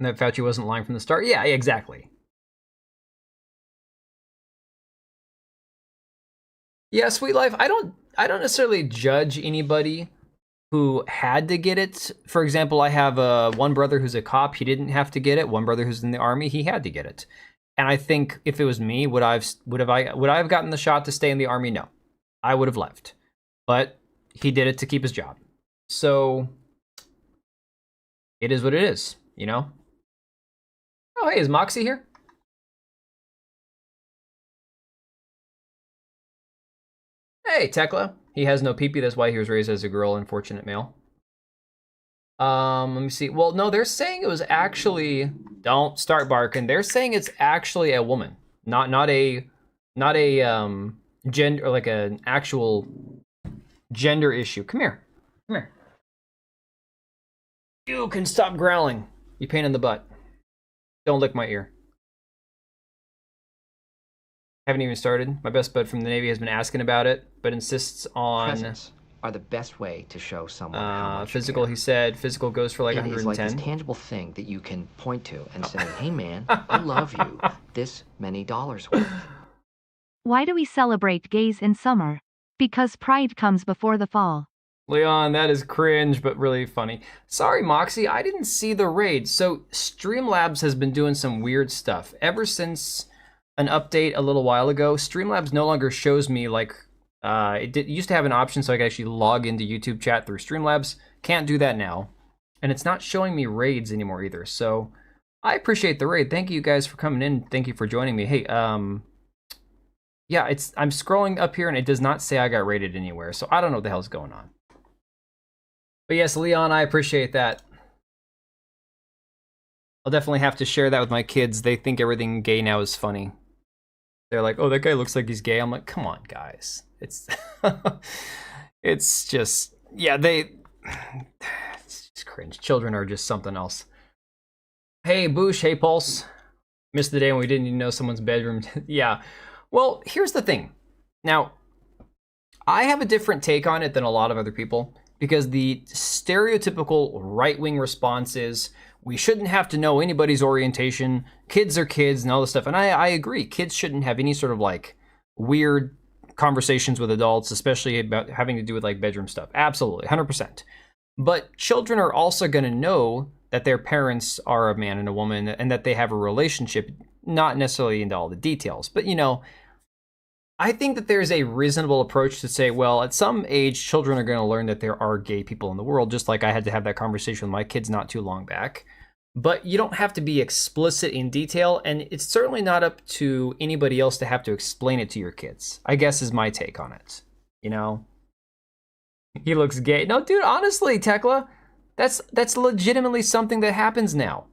And that Fauci wasn't lying from the start? Yeah, exactly. Yeah, Sweet Life, I don't necessarily judge anybody who had to get it. For example, I have one brother who's a cop, he didn't have to get it. One brother who's in the army, he had to get it. And I think if it was me, would I have gotten the shot to stay in the army? No. I would have left. But he did it to keep his job. So it is what it is, Oh, hey, is Moxie here? Hey, Tekla. He has no peepee, that's why he was raised as a girl, unfortunate male. Let me see. Well, no, they're saying it was actually, don't start barking. They're saying it's actually a woman, not a gender, like an actual gender issue. Come here. You can stop growling. You pain in the butt. Don't lick my ear. Haven't even started. My best bud from the Navy has been asking about it, but insists on Presents are the best way to show someone how much physical. you care. He said physical goes for like It 110. is like this tangible thing that you can point to and say, hey man, I love you. This many dollars worth. Why do we celebrate gays in summer? Because pride comes before the fall. Leon, that is cringe, but really funny. Sorry, Moxie, I didn't see the raid. So Streamlabs has been doing some weird stuff. Ever since an update a little while ago, Streamlabs no longer shows me like, it used to have an option so I could actually log into YouTube chat through Streamlabs. Can't do that now. And it's not showing me raids anymore either. So I appreciate the raid. Thank you guys for coming in. Thank you for joining me. Hey, yeah, I'm scrolling up here and it does not say I got raided anywhere. So I don't know what the hell's going on. But yes, Leon, I appreciate that. I'll definitely have to share that with my kids. They think everything gay now is funny. They're like, oh, that guy looks like he's gay. I'm like, come on, guys. It's it's just, yeah, it's just cringe. Children are just something else. Hey, Boosh. Hey, Pulse. Missed the day when we didn't even know someone's bedroom. Yeah. Well, here's the thing. Now, I have a different take on it than a lot of other people, because the stereotypical right-wing response is, we shouldn't have to know anybody's orientation. Kids are kids and all this stuff. And I agree. Kids shouldn't have any sort of like weird conversations with adults, especially about having to do with like bedroom stuff. Absolutely, 100%. But children are also going to know that their parents are a man and a woman and that they have a relationship, not necessarily into all the details. But, you know, I think that there's a reasonable approach to say, well, at some age, children are going to learn that there are gay people in the world, just like I had to have that conversation with my kids not too long back. But you don't have to be explicit in detail, and it's certainly not up to anybody else to have to explain it to your kids, I guess is my take on it. You know? He looks gay. No, dude, honestly, Tekla, that's legitimately something that happens now.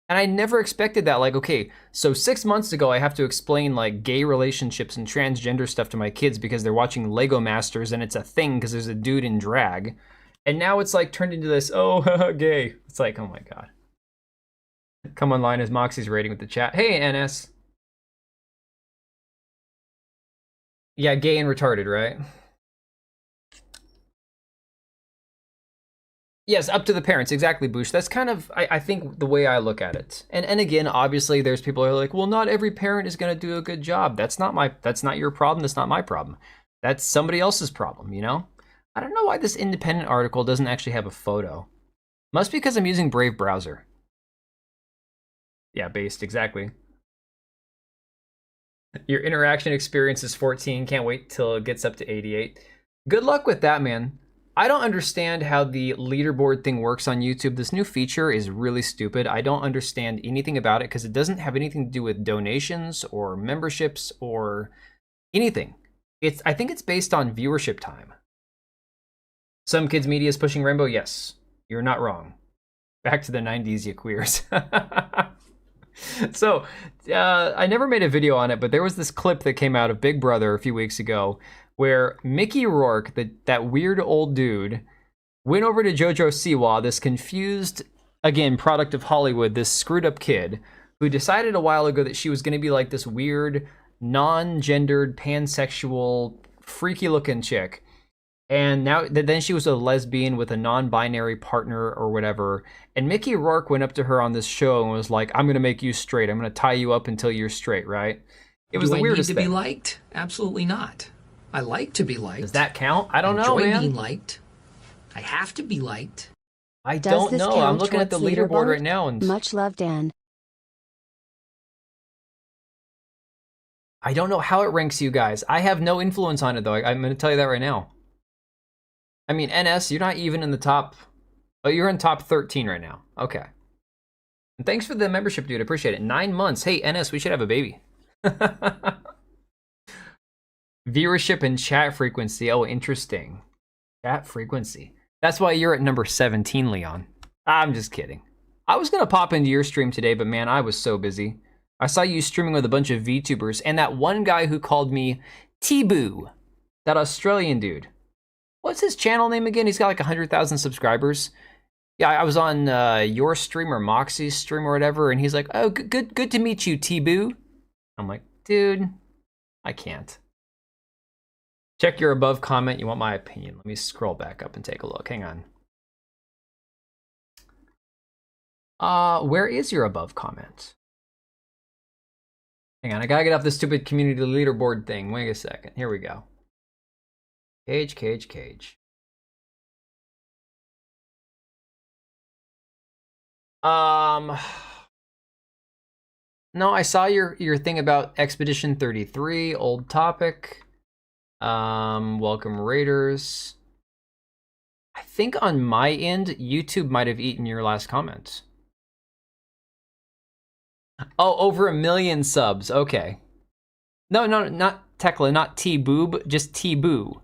And I never expected that. Like, okay, so 6 months ago, I have to explain like gay relationships and transgender stuff to my kids because they're watching Lego Masters and it's a thing because there's a dude in drag. And now it's like turned into this, oh, gay. It's like, oh my God. Come online as Moxie's rating with the chat. Hey, NS. Yeah, gay and retarded, right? Yes, up to the parents. Exactly, Boosh. That's kind of, I think, the way I look at it. And again, obviously, there's people who are like, well, not every parent is going to do a good job. That's not your problem. That's not my problem. That's somebody else's problem, you know? I don't know why this independent article doesn't actually have a photo. Must be because I'm using Brave browser. Yeah, based, exactly. Your interaction experience is 14. Can't wait till it gets up to 88. Good luck with that, man. I don't understand how the leaderboard thing works on YouTube. This new feature is really stupid. I don't understand anything about it because it doesn't have anything to do with donations or memberships or anything. I think it's based on viewership time. Some kids' media is pushing rainbow. Yes, you're not wrong. Back to the 90s, you queers. So, I never made a video on it, but there was this clip that came out of Big Brother a few weeks ago where Mickey Rourke, that weird old dude, went over to Jojo Siwa, this confused, again, product of Hollywood, this screwed up kid, who decided a while ago that she was going to be like this weird, non-gendered, pansexual, freaky-looking chick. And then she was a lesbian with a non-binary partner or whatever. And Mickey Rourke went up to her on this show and was like, I'm going to make you straight. I'm going to tie you up until you're straight, right? It was the weirdest thing. Do I need to be liked? Absolutely not. I like to be liked. Does that count? I don't know, man. Enjoy being liked. I have to be liked. I don't know. I'm looking at the leaderboard right now. And much love, Dan. I don't know how it ranks you guys. I have no influence on it, though. I'm going to tell you that right now. I mean, NS, you're not even in the top... Oh, you're in top 13 right now. Okay. And thanks for the membership, dude. I appreciate it. 9 months. Hey, NS, we should have a baby. Viewership and chat frequency. Oh, interesting. Chat frequency. That's why you're at number 17, Leon. I'm just kidding. I was going to pop into your stream today, but man, I was so busy. I saw you streaming with a bunch of VTubers and that one guy who called me T-Boo. That Australian dude. What's his channel name again? He's got like 100,000 subscribers. Yeah, I was on your stream or Moxie's stream or whatever, and he's like, oh, good to meet you, T-Boo. I'm like, dude, I can't. Check your above comment. You want my opinion. Let me scroll back up and take a look. Hang on. Where is your above comment? Hang on, I gotta get off this stupid community leaderboard thing. Wait a second. Here we go. Cage. No, I saw your thing about Expedition 33, old topic. Welcome Raiders. I think on my end, YouTube might have eaten your last comment. Oh, over 1 million subs. Okay. No, not Tekla, not T-Boob, just T-Boo.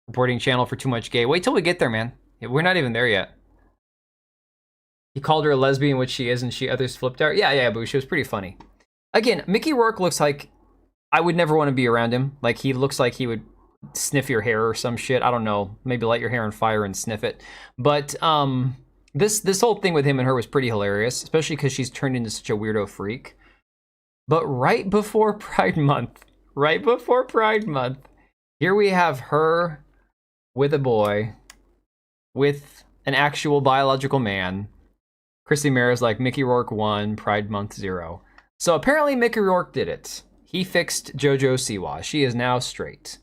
Reporting channel for too much gay. Wait till we get there, man. We're not even there yet. He called her a lesbian, which she is, and others flipped out. Yeah, Boo, she was pretty funny. Again, Mickey Rourke looks like I would never want to be around him. Like, he looks like he would sniff your hair or some shit. I don't know. Maybe light your hair on fire and sniff it. But this whole thing with him and her was pretty hilarious, especially because she's turned into such a weirdo freak. But right before Pride Month, here we have her with a boy, with an actual biological man. Chrissy Mara's like, Mickey Rourke won, Pride Month 0. So apparently Mickey Rourke did it. He fixed JoJo Siwa. She is now straight.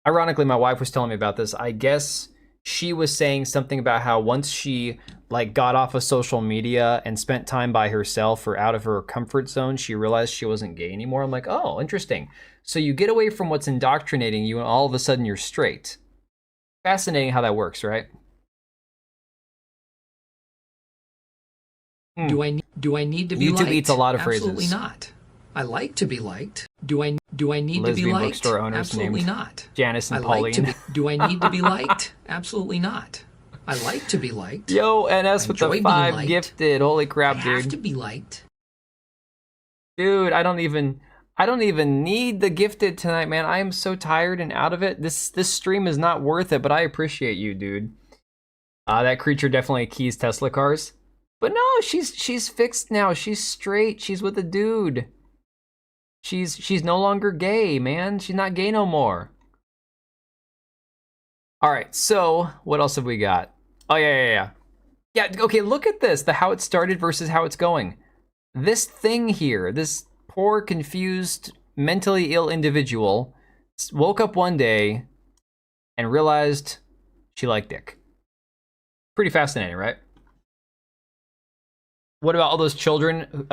Ironically, my wife was telling me about this. I guess she was saying something about how once she like got off of social media and spent time by herself or out of her comfort zone, she realized she wasn't gay anymore. I'm like, oh, interesting. So you get away from what's indoctrinating you and all of a sudden you're straight. Fascinating how that works, right? Do I need to be YouTube liked? eats a lot of phrases. Absolutely not. I like to be liked. Do I need Lesbian to be liked? bookstore owners Absolutely named not. Janice and I like to Pauline. do I need to be liked? Absolutely not. I like to be liked. Yo, NS with enjoy the being 5 liked. gifted. Holy crap, I have dude. to be liked. Dude, I don't even need the gifted tonight, man. I am so tired and out of it. This stream is not worth it, but I appreciate you, dude. That creature definitely keys Tesla cars. But no, she's fixed now. She's straight. She's with a dude. She's no longer gay, man. She's not gay no more. All right, so what else have we got? Oh yeah. Yeah, okay, look at this. How it started versus how it's going. This thing here, this poor, confused, mentally ill individual woke up one day and realized she liked dick. Pretty fascinating, right? What about all those children who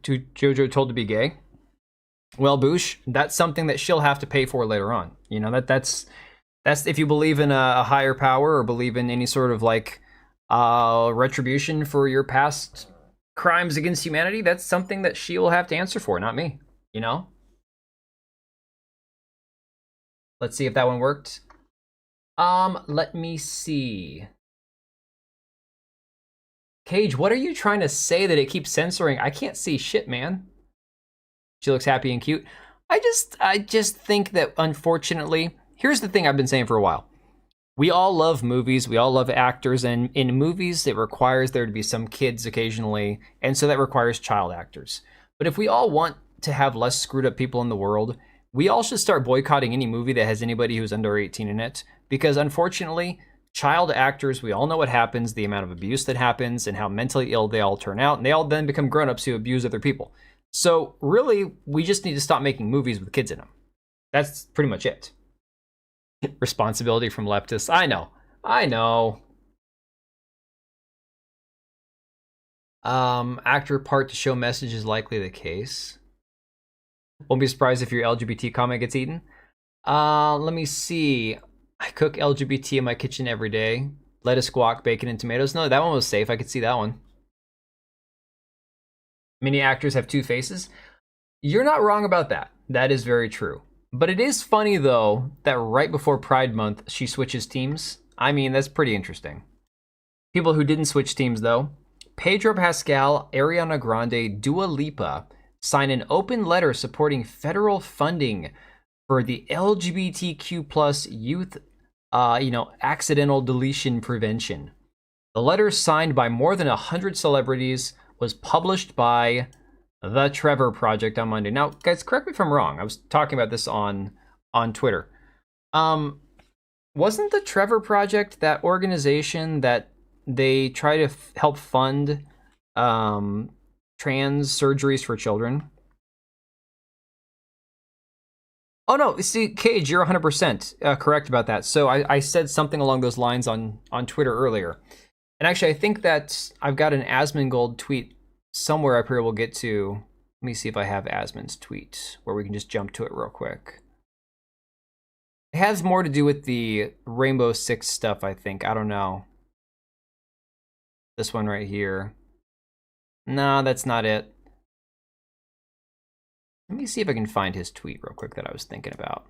JoJo told to be gay? Well, Boosh, that's something that she'll have to pay for later on. You know, that's if you believe in a higher power or believe in any sort of like retribution for your past crimes against humanity, that's something that she will have to answer for, not me. You know? Let's see if that one worked. Let me see. Cage, what are you trying to say that it keeps censoring? I can't see shit, man. She looks happy and cute. I just think that, unfortunately, here's the thing I've been saying for a while. We all love movies, we all love actors, and in movies it requires there to be some kids occasionally, and so that requires child actors. But if we all want to have less screwed up people in the world, we all should start boycotting any movie that has anybody who's under 18 in it, because unfortunately, child actors, we all know what happens, the amount of abuse that happens, and how mentally ill they all turn out, and they all then become grown-ups who abuse other people. So really, we just need to stop making movies with kids in them. That's pretty much it. Responsibility from leftists. I know. Actor part to show message is likely the case. Won't be surprised if your LGBT comment gets eaten. Let me see. I cook LGBT in my kitchen every day. Lettuce, guac, bacon, and tomatoes. No, that one was safe. I could see that one. Many actors have two faces. You're not wrong about that. That is very true. But it is funny, though, that right before Pride Month, she switches teams. I mean, that's pretty interesting. People who didn't switch teams, though. Pedro Pascal, Ariana Grande, Dua Lipa sign an open letter supporting federal funding for the LGBTQ plus youth, accidental deletion prevention. The letter, signed by more than 100 celebrities, was published by The Trevor Project on Monday. Now, guys, correct me if I'm wrong. I was talking about this on Twitter. Wasn't The Trevor Project that organization that they try to help fund trans surgeries for children? Oh, no, see, Cage, you're 100% correct about that. So I said something along those lines on Twitter earlier. And actually, I think that I've got an Asmongold tweet somewhere up here we'll get to. Let me see if I have Asmon's tweet where we can just jump to it real quick. It has more to do with the Rainbow Six stuff, I think. I don't know. This one right here. No, that's not it. Let me see if I can find his tweet real quick that I was thinking about.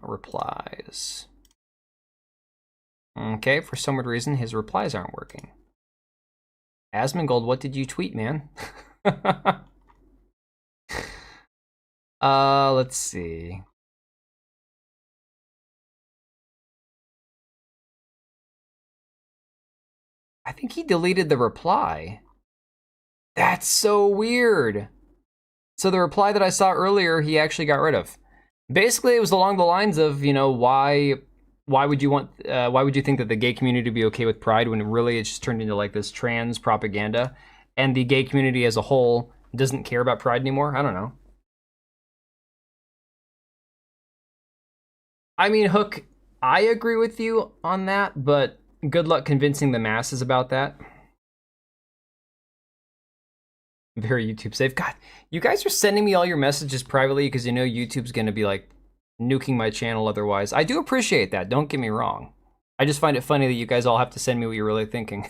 Replies. Okay, for some weird reason, his replies aren't working. Asmongold, what did you tweet, man? Let's see. I think he deleted the reply. That's so weird. So the reply that I saw earlier, he actually got rid of. Basically, it was along the lines of, you know, why would you think that the gay community would be okay with Pride when really it's just turned into like this trans propaganda, and the gay community as a whole doesn't care about Pride anymore? I don't know. I mean, Hook, I agree with you on that, but good luck convincing the masses about that. Very YouTube safe. God, you guys are sending me all your messages privately because you know YouTube's going to be like nuking my channel otherwise. I do appreciate that, don't get me wrong. I just find it funny that you guys all have to send me what you're really thinking.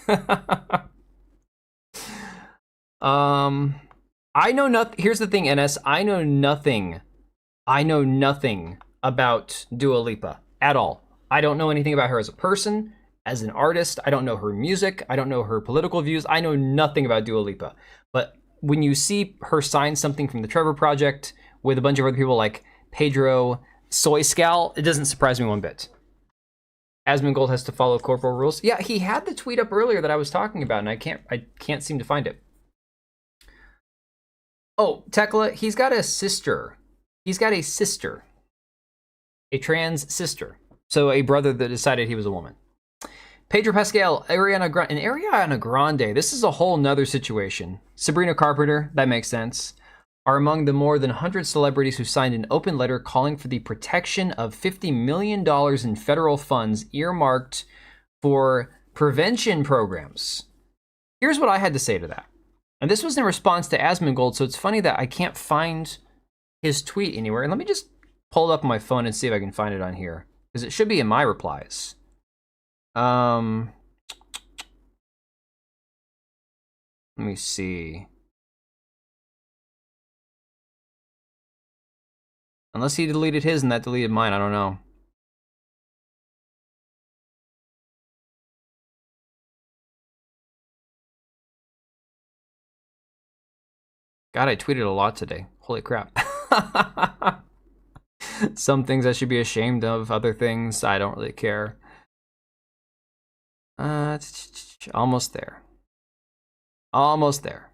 I know nothing. Here's the thing, NS. I know nothing about Dua Lipa at all. I don't know anything about her as a person, as an artist. I don't know her music. I don't know her political views. I know nothing about Dua Lipa. But when you see her sign something from the Trevor Project with a bunch of other people like Pedro Soyscal, it doesn't surprise me one bit. Asmongold has to follow corporal rules. Yeah, he had the tweet up earlier that I was talking about, and I can't seem to find it. Oh, Tekla, he's got a sister. He's got a sister. A trans sister. So a brother that decided he was a woman. Pedro Pascal, Ariana Grande, this is a whole nother situation. Sabrina Carpenter, that makes sense, are among the more than 100 celebrities who signed an open letter calling for the protection of $50 million in federal funds earmarked for prevention programs. Here's what I had to say to that. And this was in response to Asmongold, so it's funny that I can't find his tweet anywhere. And let me just pull it up on my phone and see if I can find it on here, because it should be in my replies. Let me see. Unless he deleted his and that deleted mine, I don't know. God, I tweeted a lot today. Holy crap. Some things I should be ashamed of, other things I don't really care. Almost there. Almost there.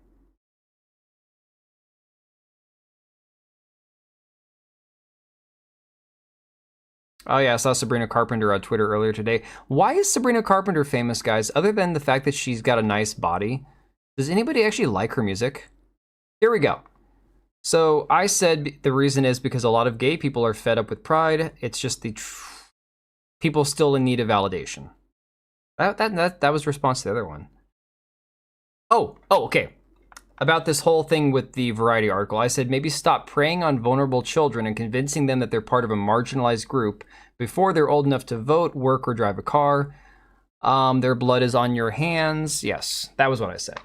Oh yeah, I saw Sabrina Carpenter on Twitter earlier today. Why is Sabrina Carpenter famous, guys? Other than the fact that she's got a nice body, does anybody actually like her music? Here we go. So I said the reason is because a lot of gay people are fed up with Pride. It's just the people still in need of validation. That was response to the other one. Oh, okay. About this whole thing with the Variety article, I said maybe stop preying on vulnerable children and convincing them that they're part of a marginalized group before they're old enough to vote, work, or drive a car. Their blood is on your hands. Yes, that was what I said.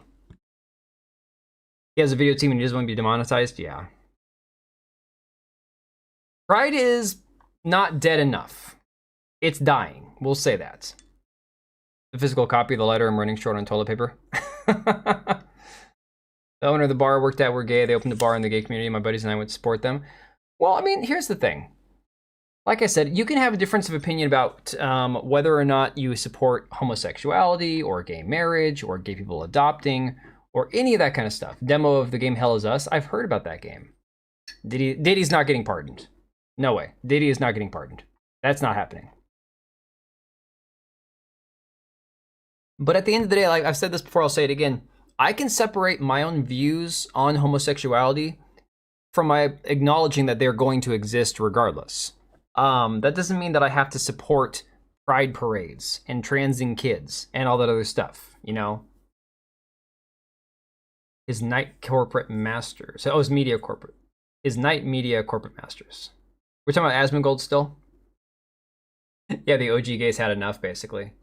He has a video team and he doesn't want to be demonetized? Yeah. Pride is not dead enough. It's dying. We'll say that. The physical copy of the letter, I'm running short on toilet paper. The owner of the bar I worked at were gay. They opened a bar in the gay community. My buddies and I went to support them. Well, I mean, here's the thing. Like I said, you can have a difference of opinion about whether or not you support homosexuality or gay marriage or gay people adopting or any of that kind of stuff. Demo of the game Hell Is Us. I've heard about that game. Diddy's not getting pardoned. No way. Diddy is not getting pardoned. That's not happening. But at the end of the day, like I've said this before, I'll say it again. I can separate my own views on homosexuality from my acknowledging that they're going to exist regardless. That doesn't mean that I have to support pride parades and transing kids and all that other stuff, you know? His Night Corporate Masters. Oh, his Media Corporate. His Night Media Corporate Masters. We're talking about Asmongold still? Yeah, the OG gays had enough, basically.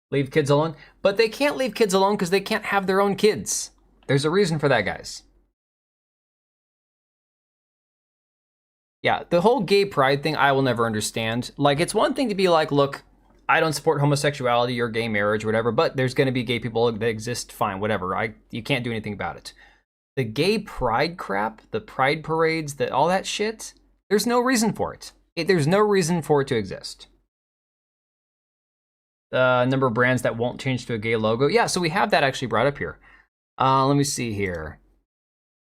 Leave kids alone. But they can't leave kids alone because they can't have their own kids. There's a reason for that, guys. Yeah, the whole gay pride thing, I will never understand. Like, it's one thing to be like, look, I don't support homosexuality or gay marriage or whatever, but there's going to be gay people that exist, fine, whatever. You can't do anything about it. The gay pride crap, the pride parades, all that shit, there's no reason for it. There's no reason for it to exist. The number of brands that won't change to a gay logo. Yeah, so we have that actually brought up here. Let me see here.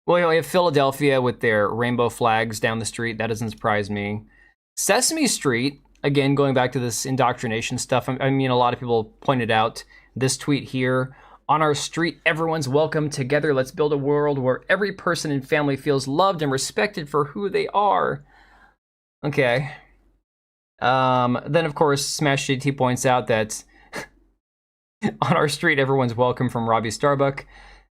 Well, we have Philadelphia with their rainbow flags down the street. That doesn't surprise me. Sesame Street, again, going back to this indoctrination stuff. I mean, a lot of people pointed out this tweet here. On our street, everyone's welcome. Together, let's build a world where every person and family feels loved and respected for who they are. Okay. Then, of course, Smash JT points out that on our street, everyone's welcome from Robbie Starbuck.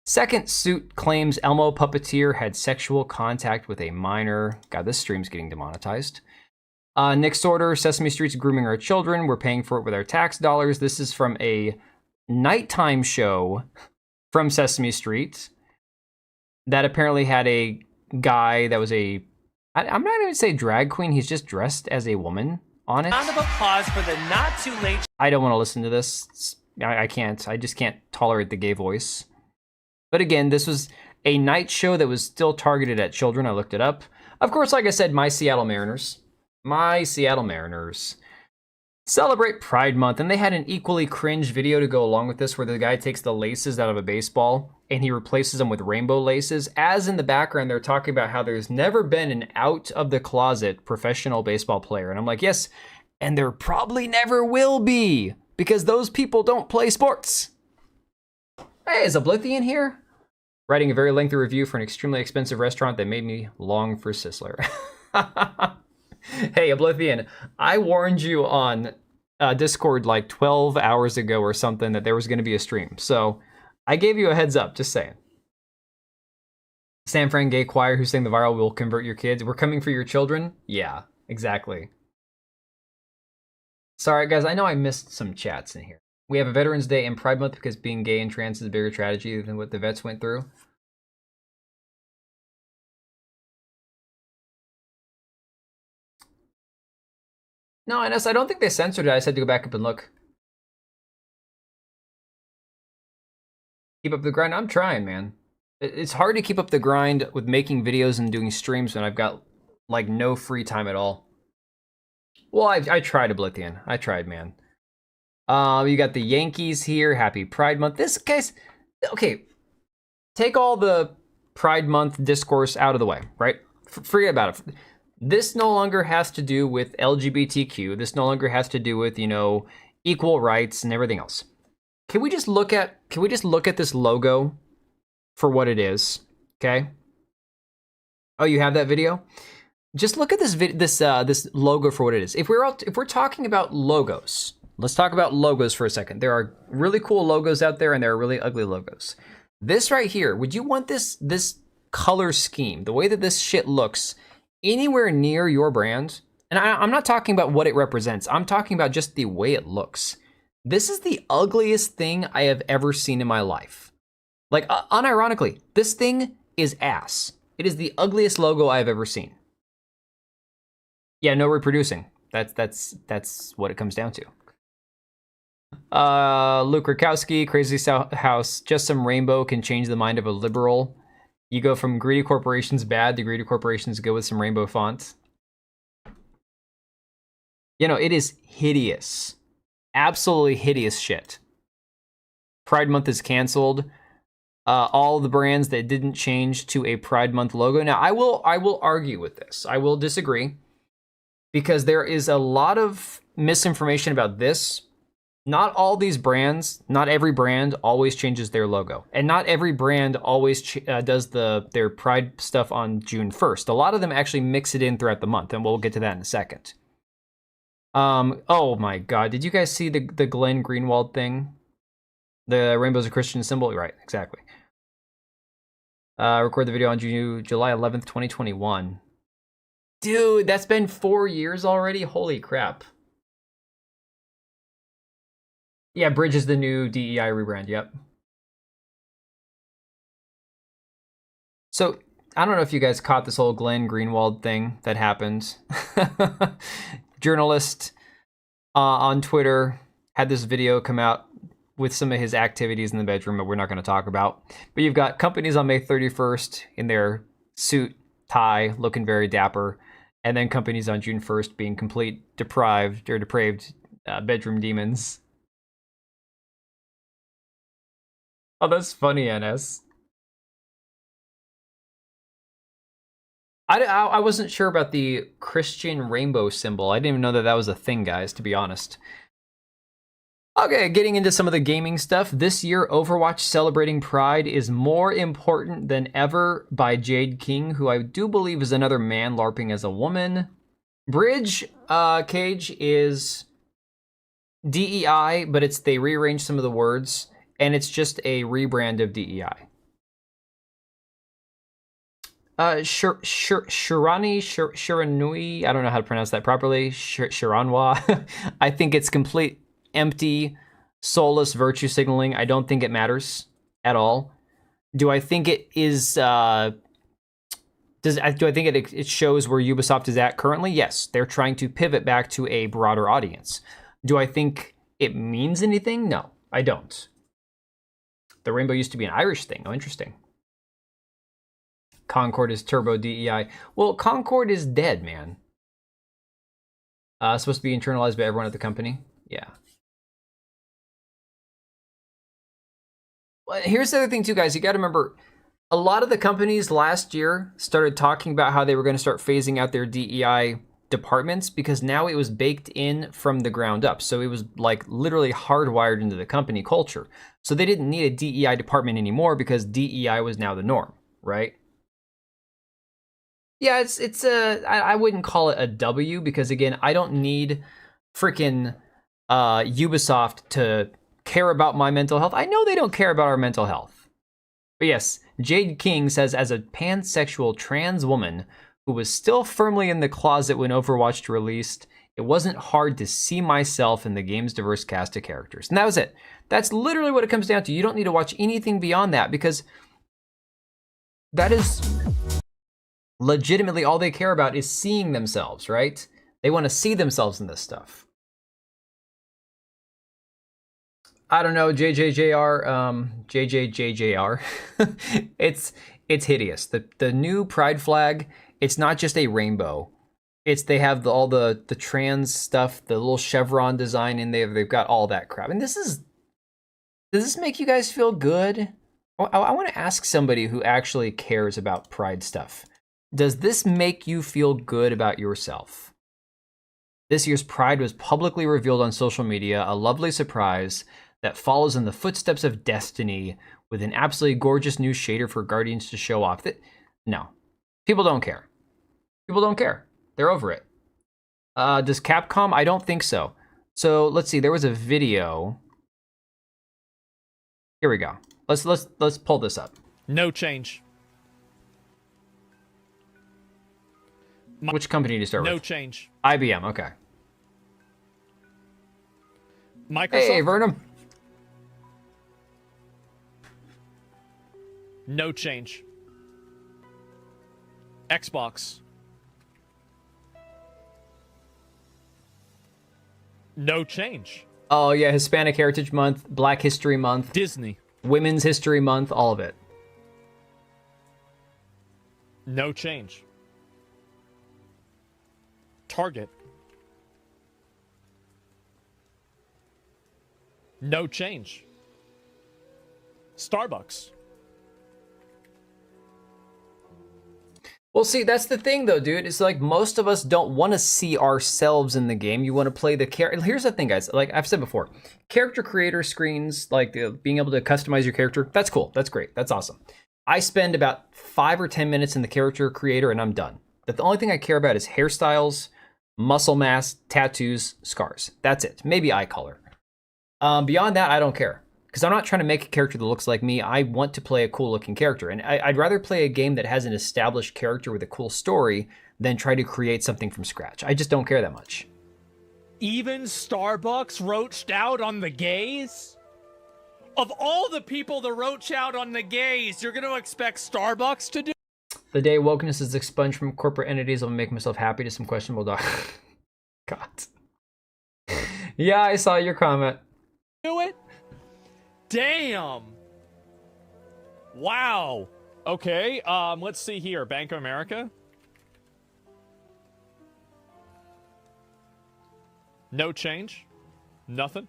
Second suit claims Elmo Puppeteer had sexual contact with a minor. God, this stream's getting demonetized. Next order, Sesame Street's grooming our children. We're paying for it with our tax dollars. This is from a nighttime show from Sesame Street that apparently had a guy that was I'm not going to say drag queen. He's just dressed as a woman on it. Round of applause for the not too late. I don't want to listen to this. I can't. I just can't tolerate the gay voice. But again, this was a night show that was still targeted at children. I looked it up. Of course, like I said, my Seattle Mariners celebrate Pride Month. And they had an equally cringe video to go along with this where the guy takes the laces out of a baseball and he replaces them with rainbow laces. As in the background, they're talking about how there's never been an out-of-the-closet professional baseball player. And I'm like, yes, and there probably never will be because those people don't play sports. Hey, is Oblivion here? Writing a very lengthy review for an extremely expensive restaurant that made me long for Sizzler. Hey, Oblivion, I warned you on Discord like 12 hours ago or something that there was going to be a stream. So I gave you a heads up, just saying. San Fran Gay Choir who sang the viral will convert your kids. We're coming for your children? Yeah, exactly. Sorry, guys, I know I missed some chats in here. We have a Veterans Day and Pride Month because being gay and trans is a bigger tragedy than what the vets went through. No, Ines, I don't think they censored it. I said to go back up and look. Keep up the grind. I'm trying, man. It's hard to keep up the grind with making videos and doing streams when I've got, like, no free time at all. Well, I tried, Oblivion. I tried, man. You got the Yankees here. Happy Pride Month. This, guys, okay. Take all the Pride Month discourse out of the way, right? Forget about it. This no longer has to do with LGBTQ. This no longer has to do with, you know, equal rights and everything else. Can we just look at this logo for what it is? Okay. Oh, you have that video? Just look at this logo for what it is. If we're talking about logos, let's talk about logos for a second. There are really cool logos out there and there are really ugly logos. This right here, would you want this color scheme, the way that this shit looks, anywhere near your brand? And I'm not talking about what it represents. I'm talking about just the way it looks. This is the ugliest thing I have ever seen in my life. Like, unironically, this thing is ass. It is the ugliest logo I've ever seen. Yeah, no reproducing. That's what it comes down to. Luke Rakowski, Crazy House, just some rainbow can change the mind of a liberal. You go from greedy corporations bad to greedy corporations good with some rainbow font. You know, it is hideous. Absolutely hideous shit. Pride Month is canceled. All the brands that didn't change to a Pride Month logo. Now, I will argue with this. I will disagree because there is a lot of misinformation about this. Not all these brands, not every brand always changes their logo. And not every brand always does their Pride stuff on June 1st. A lot of them actually mix it in throughout the month, and we'll get to that in a second. Oh my God, did you guys see the Glenn Greenwald thing? The rainbow's a Christian symbol? Right, exactly. Record the video on July 11th, 2021. Dude, that's been 4 years already? Holy crap. Yeah, Bridge is the new DEI rebrand, yep. So, I don't know if you guys caught this whole Glenn Greenwald thing that happened. Journalist on Twitter had this video come out with some of his activities in the bedroom that we're not going to talk about. But you've got companies on May 31st in their suit, tie, looking very dapper, and then companies on June 1st being complete depraved bedroom demons. Oh, that's funny, NS. I wasn't sure about the Christian rainbow symbol. I didn't even know that that was a thing, guys, to be honest. Okay, getting into some of the gaming stuff. This year, Overwatch Celebrating Pride is more important than ever by Jade King, who I do believe is another man LARPing as a woman. Bridge Cage is DEI, but they rearranged some of the words, and it's just a rebrand of DEI. Shiranui, I don't know how to pronounce that properly. Shiranwa. I think it's complete empty, soulless virtue signaling. I don't think it matters at all. Do I think it is? Do I think it shows where Ubisoft is at currently? Yes, they're trying to pivot back to a broader audience. Do I think it means anything? No, I don't. The rainbow used to be an Irish thing. Oh, interesting. Concord is Turbo DEI. Well, Concord is dead, man. Supposed to be internalized by everyone at the company. Yeah. Well, here's the other thing too, guys. You got to remember, a lot of the companies last year started talking about how they were going to start phasing out their DEI departments because now it was baked in from the ground up. So it was like literally hardwired into the company culture. So they didn't need a DEI department anymore because DEI was now the norm, right? Yeah, I wouldn't call it a W because again, I don't need freaking Ubisoft to care about my mental health. I know they don't care about our mental health. But yes, Jade King says, as a pansexual trans woman who was still firmly in the closet when Overwatch released, it wasn't hard to see myself in the game's diverse cast of characters. And that was it. That's literally what it comes down to. You don't need to watch anything beyond that because that is legitimately all they care about is seeing themselves, right? They want to see themselves in this stuff. I don't know, JJJR. It's hideous. The new Pride flag, it's not just a rainbow. They have all the trans stuff, the little chevron design in there. They've got all that crap. And does this make you guys feel good? I want to ask somebody who actually cares about Pride stuff. Does this make you feel good about yourself? This year's Pride was publicly revealed on social media, a lovely surprise that follows in the footsteps of Destiny with an absolutely gorgeous new shader for Guardians to show off. No, people don't care. People don't care. They're over it. Does Capcom? I don't think so. So let's see. There was a video. Here we go. Let's pull this up. No change. Which company do you start with? No change. IBM. Okay. Microsoft. Hey, Vernum. No change. Xbox. No change. Oh yeah, Hispanic Heritage Month, Black History Month, Disney. Women's History Month, all of it. No change. Target. No change. Starbucks. Well, see, that's the thing, though, dude. It's like most of us don't want to see ourselves in the game. You want to play the character. Here's the thing, guys. Like I've said before, character creator screens, like being able to customize your character, that's cool. That's great. That's awesome. I spend about 5 or 10 minutes in the character creator, and I'm done. The only thing I care about is hairstyles, muscle mass, tattoos, scars. That's it. Maybe eye color. Beyond that, I don't care. Because I'm not trying to make a character that looks like me. I want to play a cool looking character. And I'd rather play a game that has an established character with a cool story than try to create something from scratch. I just don't care that much. Even Starbucks roached out on the gays? Of all the people to roach out on the gays, you're going to expect Starbucks to do? The day wokeness is expunged from corporate entities, I'll make myself happy to some questionable God. Yeah, I saw your comment. Do it? Damn. Wow. Okay, let's see here. Bank of America. No change. Nothing.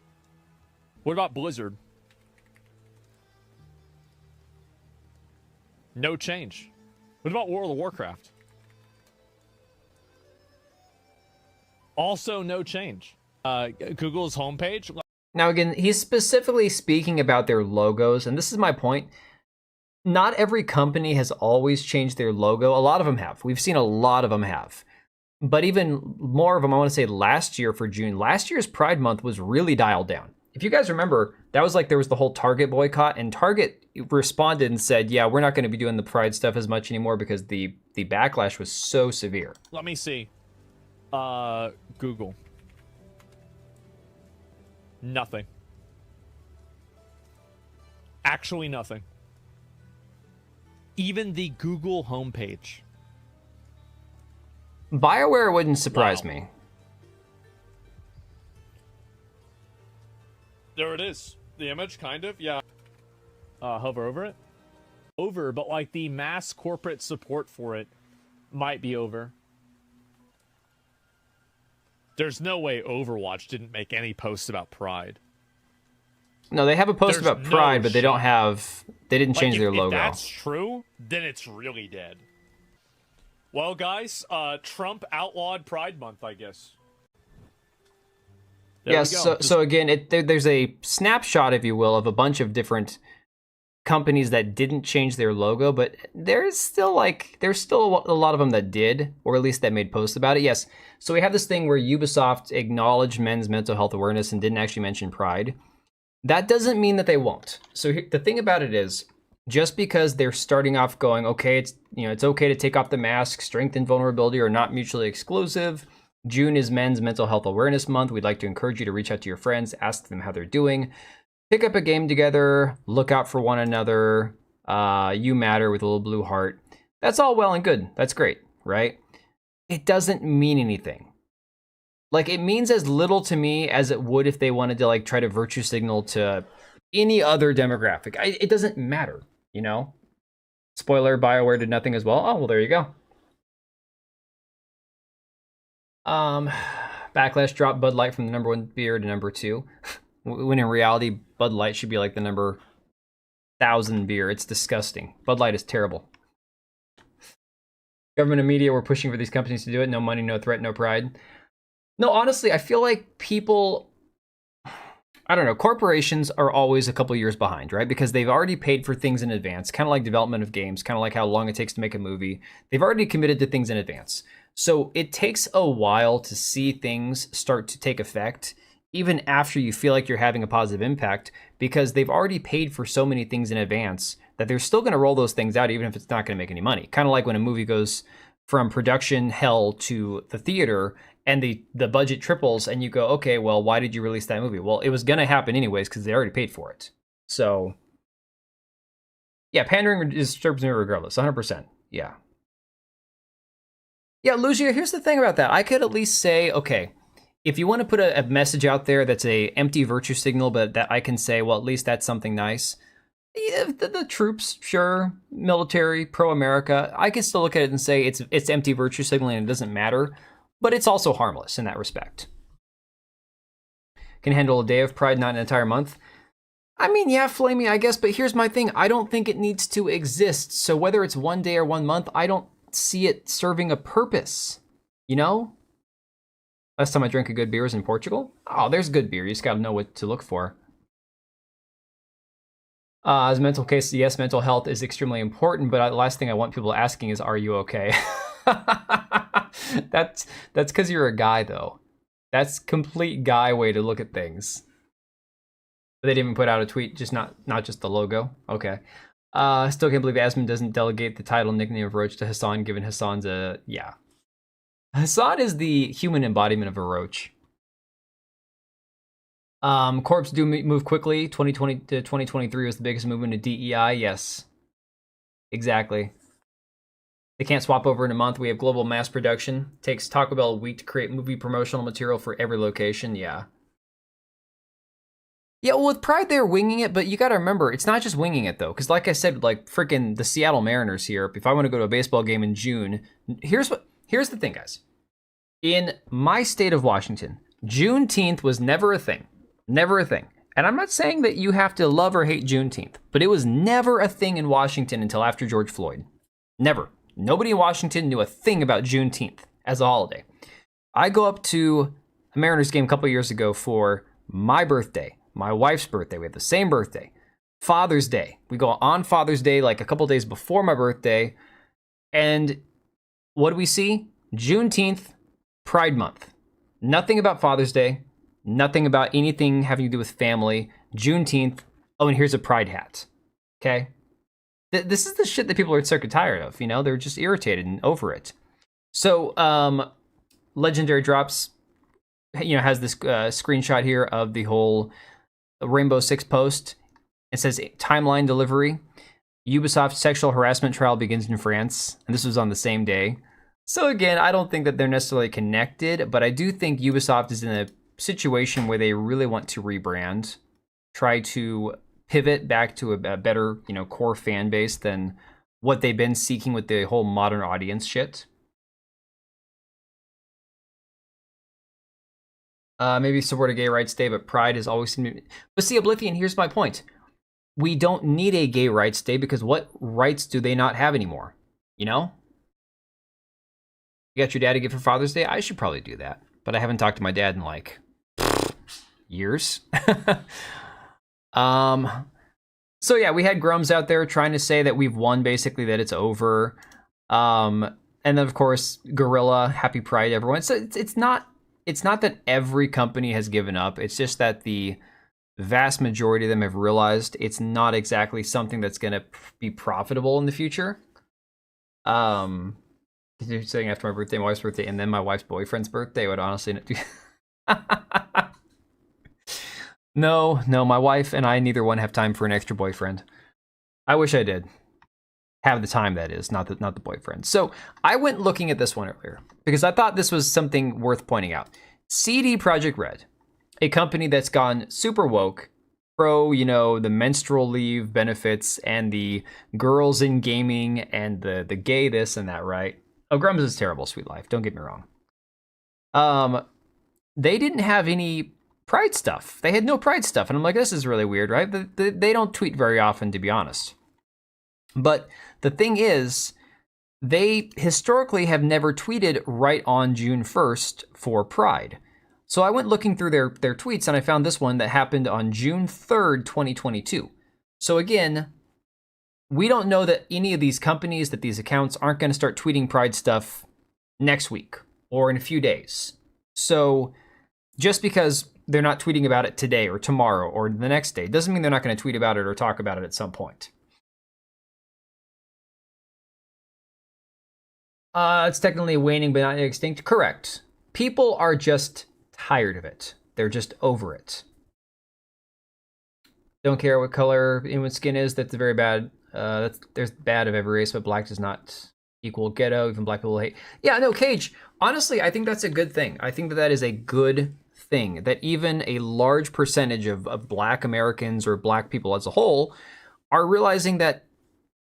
What about Blizzard? No change. What about World of Warcraft? Also no change. Google's homepage. Now, again, he's specifically speaking about their logos, and this is my point. Not every company has always changed their logo. A lot of them have. We've seen a lot of them have. But even more of them, I want to say last year for June. Last year's Pride Month was really dialed down. If you guys remember, that was like there was the whole Target boycott, and Target responded and said, yeah, we're not going to be doing the Pride stuff as much anymore because the backlash was so severe. Let me see. Google. Nothing. Actually nothing. Even the Google homepage. BioWare wouldn't surprise me. There it is. The image, kind of, yeah. Hover over it. Over, but like the mass corporate support for it might be over. There's no way Overwatch didn't make any posts about Pride. No, they have a post about Pride, but they don't have... They didn't change their logo. If that's true, then it's really dead. Well, guys, Trump outlawed Pride Month, I guess. Yeah, so again, there's a snapshot, if you will, of a bunch of different companies that didn't change their logo, but there's still a lot of them that did, or at least that made posts about it. Yes, so we have this thing where Ubisoft acknowledged men's mental health awareness and didn't actually mention Pride. That doesn't mean that they won't. So the thing about it is, just because they're starting off going, okay, it's okay to take off the mask, strength and vulnerability are not mutually exclusive. June is Men's Mental Health Awareness Month. We'd like to encourage you to reach out to your friends, ask them how they're doing, pick up a game together, look out for one another. You matter with a little blue heart. That's all well and good. That's great, right? It doesn't mean anything. Like, it means as little to me as it would if they wanted to like try to virtue signal to any other demographic. It doesn't matter, you know? Spoiler, BioWare did nothing as well. Oh, well, there you go. Backlash dropped Bud Light from the #1 beer to #2. When in reality, Bud Light should be like the number 1,000 beer. It's disgusting. Bud Light is terrible. Government and media were pushing for these companies to do it. No money, no threat, no pride. No, honestly, I feel like people, I don't know, corporations are always a couple years behind, right? Because they've already paid for things in advance, kind of like development of games, kind of like how long it takes to make a movie. They've already committed to things in advance. So it takes a while to see things start to take effect, even after you feel like you're having a positive impact, because they've already paid for so many things in advance that they're still going to roll those things out, even if it's not going to make any money. Kind of like when a movie goes from production hell to the theater, and the budget triples, and you go, okay, well, why did you release that movie? Well, it was going to happen anyways, because they already paid for it. So, yeah, pandering disturbs me regardless, 100%. Yeah. Yeah, Lucia, here's the thing about that. I could at least say, okay, if you want to put a message out there that's a empty virtue signal, but that I can say, well, at least that's something nice. Yeah, the troops, sure, military, pro-America, I can still look at it and say it's empty virtue signaling and it doesn't matter. But it's also harmless in that respect. Can handle a day of Pride, not an entire month. I mean, yeah, flamey, I guess, but here's my thing. I don't think it needs to exist. So whether it's 1 day or 1 month, I don't see it serving a purpose. You know? Last time I drank a good beer was in Portugal. Oh, there's good beer. You just gotta know what to look for. As a mental case, yes, mental health is extremely important, but the last thing I want people asking is, are you okay? That's because you're a guy, though. That's complete guy way to look at things. But they didn't even put out a tweet, just not just the logo. Okay. Still can't believe Asmund doesn't delegate the title nickname of Roach to Hassan, given Hassan's yeah. Hassan is the human embodiment of a roach. Corps do move quickly. 2020 to 2023 was the biggest movement of DEI. Yes. Exactly. They can't swap over in a month. We have global mass production. Takes Taco Bell a week to create movie promotional material for every location. Yeah. Yeah, well, with Pride, they're winging it, but you got to remember, it's not just winging it, though. Because like I said, like freaking the Seattle Mariners here, if I want to go to a baseball game in June, here's the thing, guys. In my state of Washington, Juneteenth was never a thing. Never a thing. And I'm not saying that you have to love or hate Juneteenth, but it was never a thing in Washington until after George Floyd. Never. Nobody in Washington knew a thing about Juneteenth as a holiday. I go up to a Mariners game a couple years ago for my birthday, my wife's birthday. We have the same birthday. Father's Day. We go on Father's Day like a couple days before my birthday. And what do we see? Juneteenth, Pride Month. Nothing about Father's Day. Nothing about anything having to do with family. Juneteenth. Oh, and here's a Pride hat. Okay? This is the shit that people are sick and tired of. You know, they're just irritated and over it. So, Legendary Drops, you know, has this screenshot here of the whole Rainbow Six post. It says timeline delivery. Ubisoft sexual harassment trial begins in France. And this was on the same day. So again, I don't think that they're necessarily connected, but I do think Ubisoft is in a situation where they really want to rebrand, try to pivot back to a better, you know, core fan base than what they've been seeking with the whole modern audience shit. Maybe support a gay rights day, but Pride has always seemed to... But see, Oblivion, here's my point. We don't need a gay rights day because what rights do they not have anymore? You know? You got your dad a gift for Father's Day? I should probably do that. But I haven't talked to my dad in like years. So yeah, we had Grums out there trying to say that we've won, basically, that it's over. And then of course, Gorilla, happy Pride, everyone. So it's not that every company has given up. It's just that the vast majority of them have realized it's not exactly something that's going to be profitable in the future. Saying after my birthday, my wife's birthday, and then my wife's boyfriend's birthday, I would honestly not do. No, my wife and I, neither one have time for an extra boyfriend. I wish I did. Have the time, that is, not the boyfriend. So I went looking at this one earlier because I thought this was something worth pointing out. CD Projekt Red, a company that's gone super woke, pro, you know, the menstrual leave benefits and the girls in gaming and the gay this and that, right? Oh, Grums is terrible, Sweet Life. Don't get me wrong. They didn't have any Pride stuff. They had no Pride stuff. And I'm like, this is really weird, right? They don't tweet very often, to be honest. But the thing is, they historically have never tweeted right on June 1st for Pride. So I went looking through their tweets and I found this one that happened on June 3rd, 2022. So again, we don't know that any of these companies, that these accounts aren't going to start tweeting Pride stuff next week or in a few days. So just because they're not tweeting about it today or tomorrow or the next day doesn't mean they're not going to tweet about it or talk about it at some point. It's technically waning but not extinct. Correct. People are just tired of it. They're just over it. Don't care what color anyone's skin is. That's very bad. There's bad of every race, but black does not equal ghetto. Even black people hate. Yeah, no, Cage. Honestly, I think that's a good thing. I think that is a good thing. That even a large percentage of black Americans or black people as a whole are realizing that,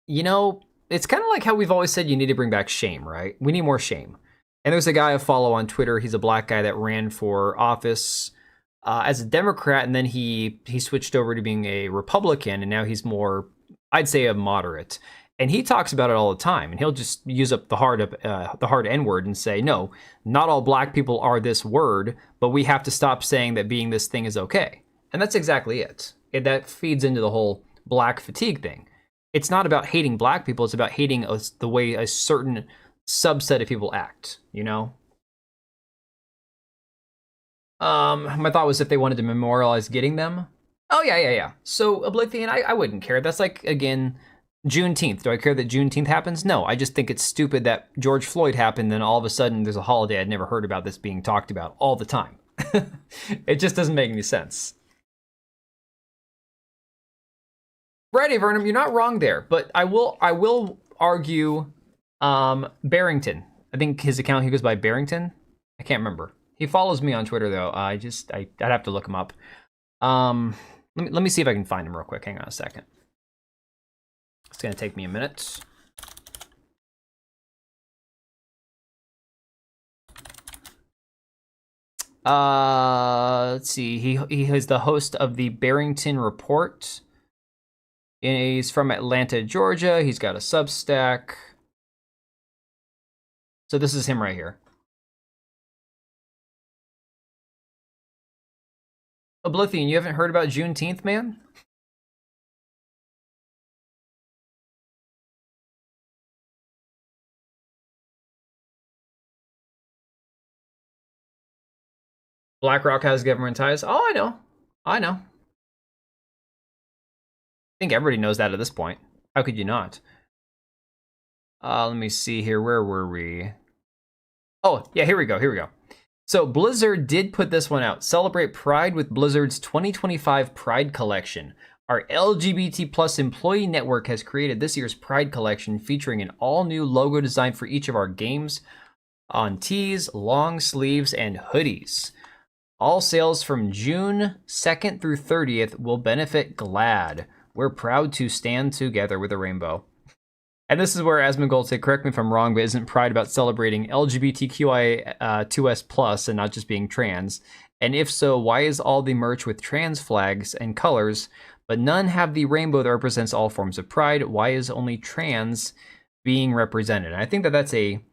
you know, it's kind of like how we've always said you need to bring back shame, right? We need more shame. And there's a guy I follow on Twitter. He's a black guy that ran for office as a Democrat, and then he switched over to being a Republican, and now he's more, I'd say, a moderate. And he talks about it all the time, and he'll just use up the hard N-word and say, no, not all black people are this word, but we have to stop saying that being this thing is okay. And that's exactly it. That feeds into the whole black fatigue thing. It's not about hating black people, it's about hating the way a certain subset of people act, you know? My thought was if they wanted to memorialize getting them. Oh, yeah. So, Oblivion, I wouldn't care. That's like, again, Juneteenth. Do I care that Juneteenth happens? No, I just think it's stupid that George Floyd happened, then all of a sudden there's a holiday I'd never heard about this being talked about all the time. It just doesn't make any sense. Righty, Vernum, you're not wrong there, but I will argue Barrington. I think his account, he goes by Barrington. I can't remember. He follows me on Twitter, though. I'd have to look him up. Let me see if I can find him real quick. Hang on a second. It's gonna take me a minute. Let's see. He is the host of the Barrington Report. And he's from Atlanta, Georgia. He's got a Substack. So this is him right here. Oblivion, you haven't heard about Juneteenth, man? BlackRock has government ties. Oh, I know. I know. I think everybody knows that at this point. How could you not? Let me see here. Where were we? Oh, yeah, here we go. Here we go. So Blizzard did put this one out. Celebrate Pride with Blizzard's 2025 Pride Collection. Our LGBT plus employee network has created this year's Pride Collection featuring an all-new logo design for each of our games on tees, long sleeves, and hoodies. All sales from June 2nd through 30th will benefit GLAAD. We're proud to stand together with a rainbow. And this is where Asmongold said, correct me if I'm wrong, but isn't Pride about celebrating LGBTQI2S plus and not just being trans? And if so, why is all the merch with trans flags and colors, but none have the rainbow that represents all forms of pride? Why is only trans being represented? And I think that that's a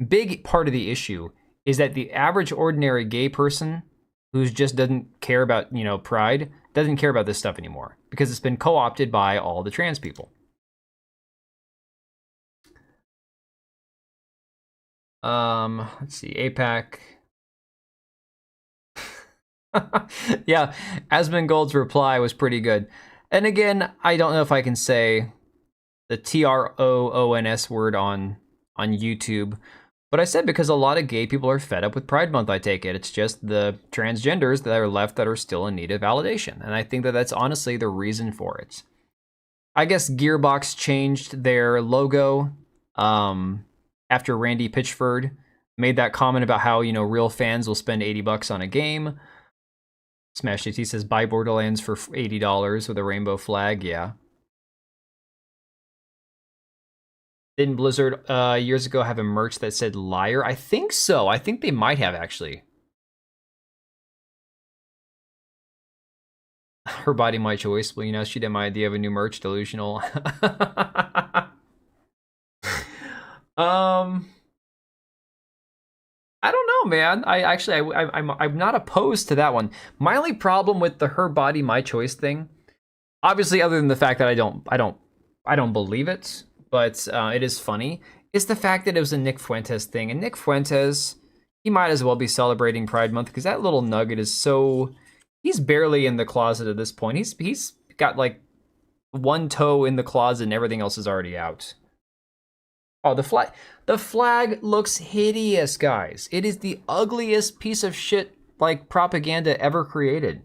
big part of the issue, is that the average ordinary gay person who just doesn't care about, pride, doesn't care about this stuff anymore because it's been co-opted by all the trans people. Let's see, APAC. Yeah, Asmongold's reply was pretty good. And again, I don't know if I can say the TROONS word on YouTube, but I said because a lot of gay people are fed up with Pride Month, I take it. It's just the transgenders that are left that are still in need of validation. And I think that that's honestly the reason for it. I guess Gearbox changed their logo after Randy Pitchford made that comment about how, real fans will spend $80 on a game. Smash JT says, buy Borderlands for $80 with a rainbow flag. Yeah. Didn't Blizzard years ago have a merch that said liar? I think so. I think they might have, actually. Her body, my choice. Well, she did my idea of a new merch, delusional. I don't know, man. I'm not opposed to that one. My only problem with the her body, my choice thing, obviously, other than the fact that I don't believe it, but it is funny, is the fact that it was a Nick Fuentes thing. And Nick Fuentes, he might as well be celebrating Pride Month because that little nugget is he's barely in the closet at this point. He's got like one toe in the closet and everything else is already out. Oh, the flag looks hideous, guys. It is the ugliest piece of shit, like, propaganda ever created.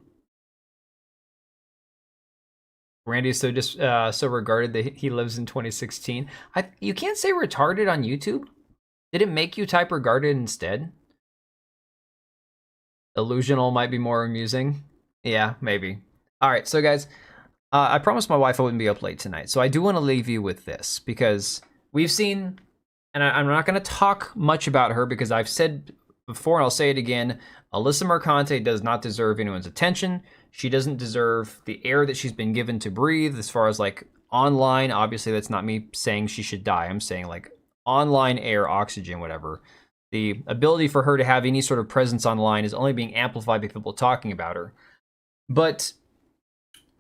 Randy is so regarded that he lives in 2016. You can't say retarded on YouTube? Did it make you type regarded instead? Illusional might be more amusing. Yeah, maybe. All right, so guys, I promised my wife I wouldn't be up late tonight, so I do want to leave you with this, because we've seen, and I'm not going to talk much about her because I've said before and I'll say it again, Alyssa Mercante does not deserve anyone's attention. She doesn't deserve the air that she's been given to breathe as far as like online. Obviously, that's not me saying she should die. I'm saying like online air, oxygen, whatever. The ability for her to have any sort of presence online is only being amplified by people talking about her. But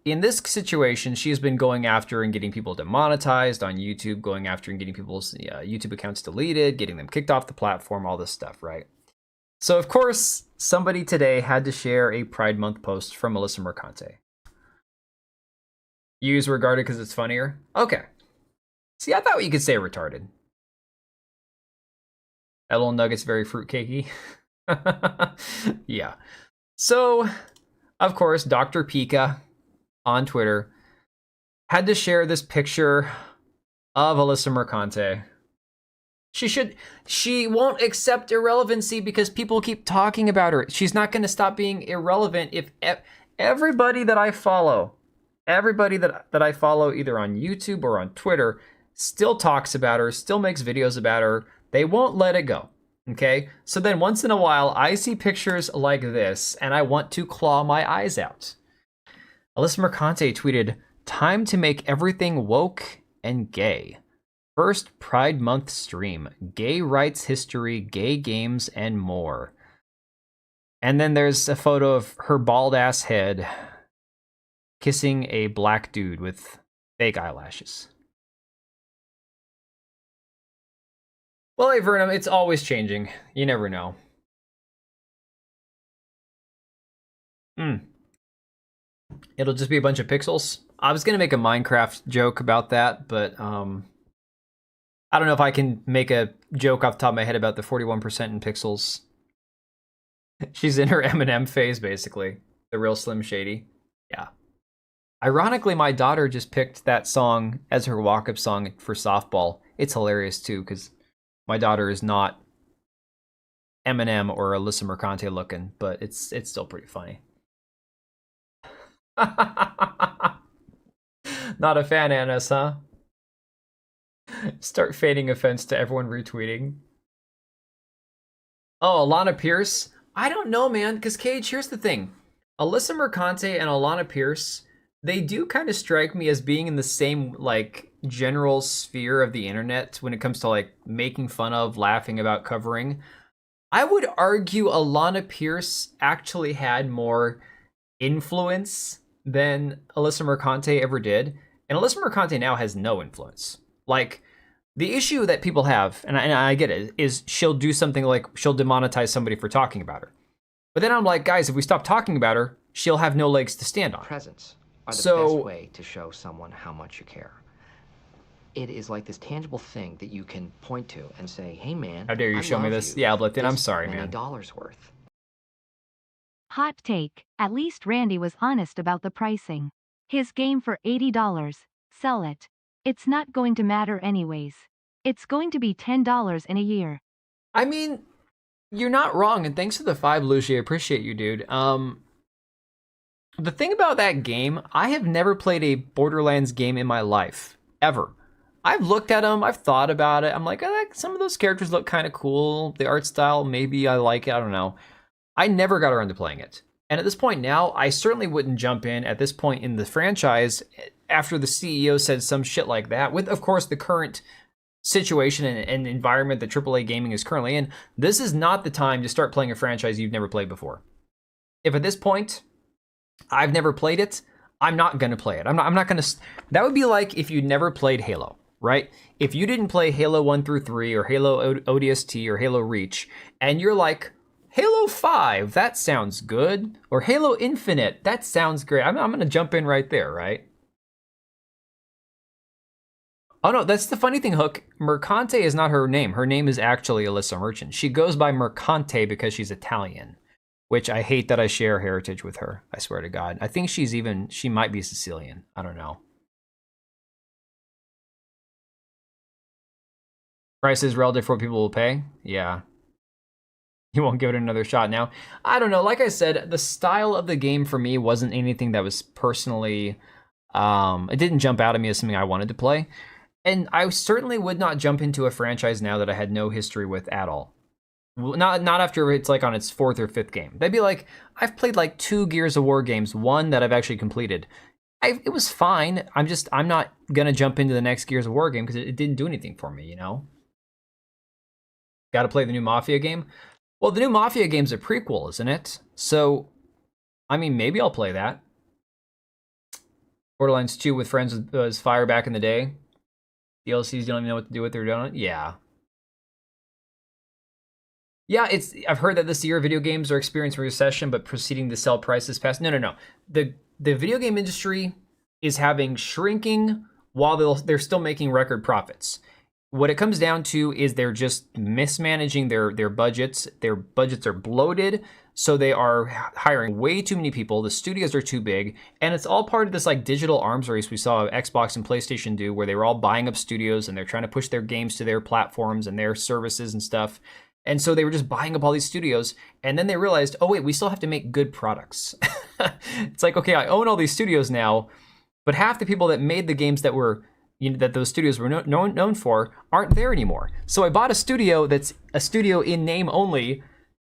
in this situation, she's been going after and getting people demonetized on YouTube, going after and getting people's YouTube accounts deleted, getting them kicked off the platform, all this stuff, right? So, of course, somebody today had to share a Pride Month post from Alyssa Mercante. Use regarded because it's funnier? Okay. See, I thought you could say retarded. That little nugget's very fruitcakey. Yeah. So, of course, Dr. Pika on Twitter had to share this picture of Alyssa Mercante. She won't accept irrelevancy because people keep talking about her. She's not going to stop being irrelevant if everybody that I follow, that I follow either on YouTube or on Twitter still talks about her, still makes videos about her. They won't let it go. Okay? So then once in a while, I see pictures like this, and I want to claw my eyes out. Alyssa Mercante tweeted, "Time to make everything woke and gay. First Pride Month stream. Gay rights history, gay games, and more." And then there's a photo of her bald-ass head kissing a black dude with fake eyelashes. Well, hey, Vernum, it's always changing. You never know. It'll just be a bunch of pixels. I was gonna make a Minecraft joke about that, but I don't know if I can make a joke off the top of my head about the 41% in pixels. She's in her Eminem phase, basically. The real Slim Shady. Yeah. Ironically, my daughter just picked that song as her walk-up song for softball. It's hilarious, too, because my daughter is not Eminem or Alyssa Mercante looking, but it's still pretty funny. Not a fan, Annis, huh? Start feigning offense to everyone retweeting. Oh, Alana Pierce? I don't know, man, because Cage, here's the thing. Alyssa Mercante and Alana Pierce, they do kind of strike me as being in the same, like, general sphere of the internet when it comes to, like, making fun of, laughing about, covering. I would argue Alana Pierce actually had more influence than Alyssa Mercante ever did. And Alyssa Mercante now has no influence. Like, the issue that people have, and I get it, is she'll do something like she'll demonetize somebody for talking about her. But then I'm like, guys, if we stop talking about her, she'll have no legs to stand on. Presents are the best way to show someone how much you care. It is like this tangible thing that you can point to and say, "Hey, man, how dare you show me this?" Yeah, Blyfton, I'm sorry, man. $20 worth. Hot take. At least Randy was honest about the pricing. His game for $80. Sell it. It's not going to matter anyways. It's going to be $10 in a year. I mean, you're not wrong, and thanks for the 5, Lucy. I appreciate you, dude. The thing about that game, I have never played a Borderlands game in my life. Ever. I've looked at them, I've thought about it. I'm like, some of those characters look kind of cool. The art style, maybe I like it, I don't know. I never got around to playing it. And at this point now, I certainly wouldn't jump in at this point in the franchise after the CEO said some shit like that, with, of course, the current situation and environment that AAA gaming is currently in. This is not the time to start playing a franchise you've never played before. If at this point, I've never played it, I'm not going to play it. I'm not going to... That would be like if you never played Halo, right? If you didn't play Halo 1 through 3 or Halo ODST or Halo Reach, and you're like, Halo 5, that sounds good. Or Halo Infinite, that sounds great. I'm going to jump in right there, right? Oh no, that's the funny thing, Hook. Mercante is not her name. Her name is actually Alyssa Merchant. She goes by Mercante because she's Italian, which I hate that I share heritage with her. I swear to God. I think she might be Sicilian. I don't know. Price is relative for what people will pay? Yeah. You won't give it another shot now. I don't know. Like I said, the style of the game for me wasn't anything that was personally... it didn't jump out at me as something I wanted to play. And I certainly would not jump into a franchise now that I had no history with at all. Not after it's like on its 4th or 5th game. That'd be like, I've played like 2 Gears of War games, one that I've actually completed. It was fine. I'm not gonna jump into the next Gears of War game because it didn't do anything for me, you know? Gotta play the new Mafia game? Well, the new Mafia game's a prequel, isn't it? So, I mean, maybe I'll play that. Borderlands 2 with friends was fire back in the day. DLCs don't even know what to do with their donut. Yeah. Yeah, I've heard that this year video games are experiencing recession, but proceeding to sell prices past. No. The video game industry is having shrinking while they're still making record profits. What it comes down to is they're just mismanaging their budgets. Their budgets are bloated, so they are hiring way too many people. The studios are too big, and it's all part of this like digital arms race we saw Xbox and PlayStation do, where they were all buying up studios and they're trying to push their games to their platforms and their services and stuff. And so they were just buying up all these studios. And then they realized, oh, wait, we still have to make good products. It's like, okay, I own all these studios now, but half the people that made the games that were, that those studios were known for aren't there anymore. So I bought a studio that's a studio in name only.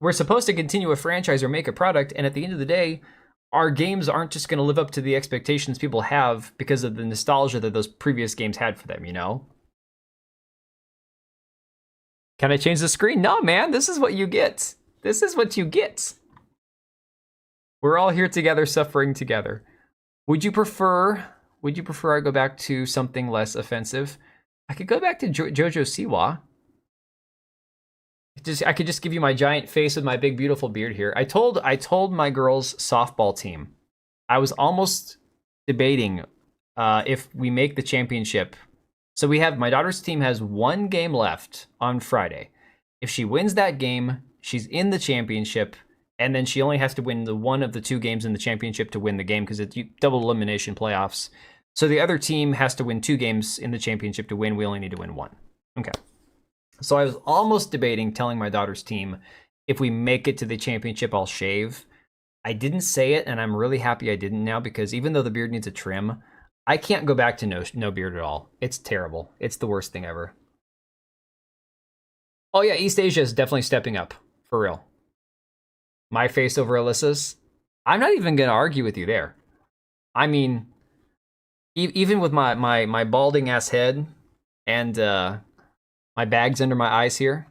We're supposed to continue a franchise or make a product. And at the end of the day, our games aren't just going to live up to the expectations people have because of the nostalgia that those previous games had for them, you know? Can I change the screen? No, man, this is what you get. This is what you get. We're all here together, suffering together. Would you prefer I go back to something less offensive? I could go back to Jojo Siwa. I could just give you my giant face with my big beautiful beard here. I told my girls' softball team, I was almost debating if we make the championship. So my daughter's team has one game left on Friday. If she wins that game, she's in the championship, and then she only has to win the one of the 2 games in the championship to win the game because it's double elimination playoffs. So the other team has to win 2 games in the championship to win. We only need to win 1. Okay. So I was almost debating telling my daughter's team, if we make it to the championship, I'll shave. I didn't say it, and I'm really happy I didn't now, because even though the beard needs a trim, I can't go back to no beard at all. It's terrible. It's the worst thing ever. Oh yeah, East Asia is definitely stepping up, for real. My face over Alyssa's. I'm not even going to argue with you there. I mean, even with my balding ass head and my bags under my eyes here.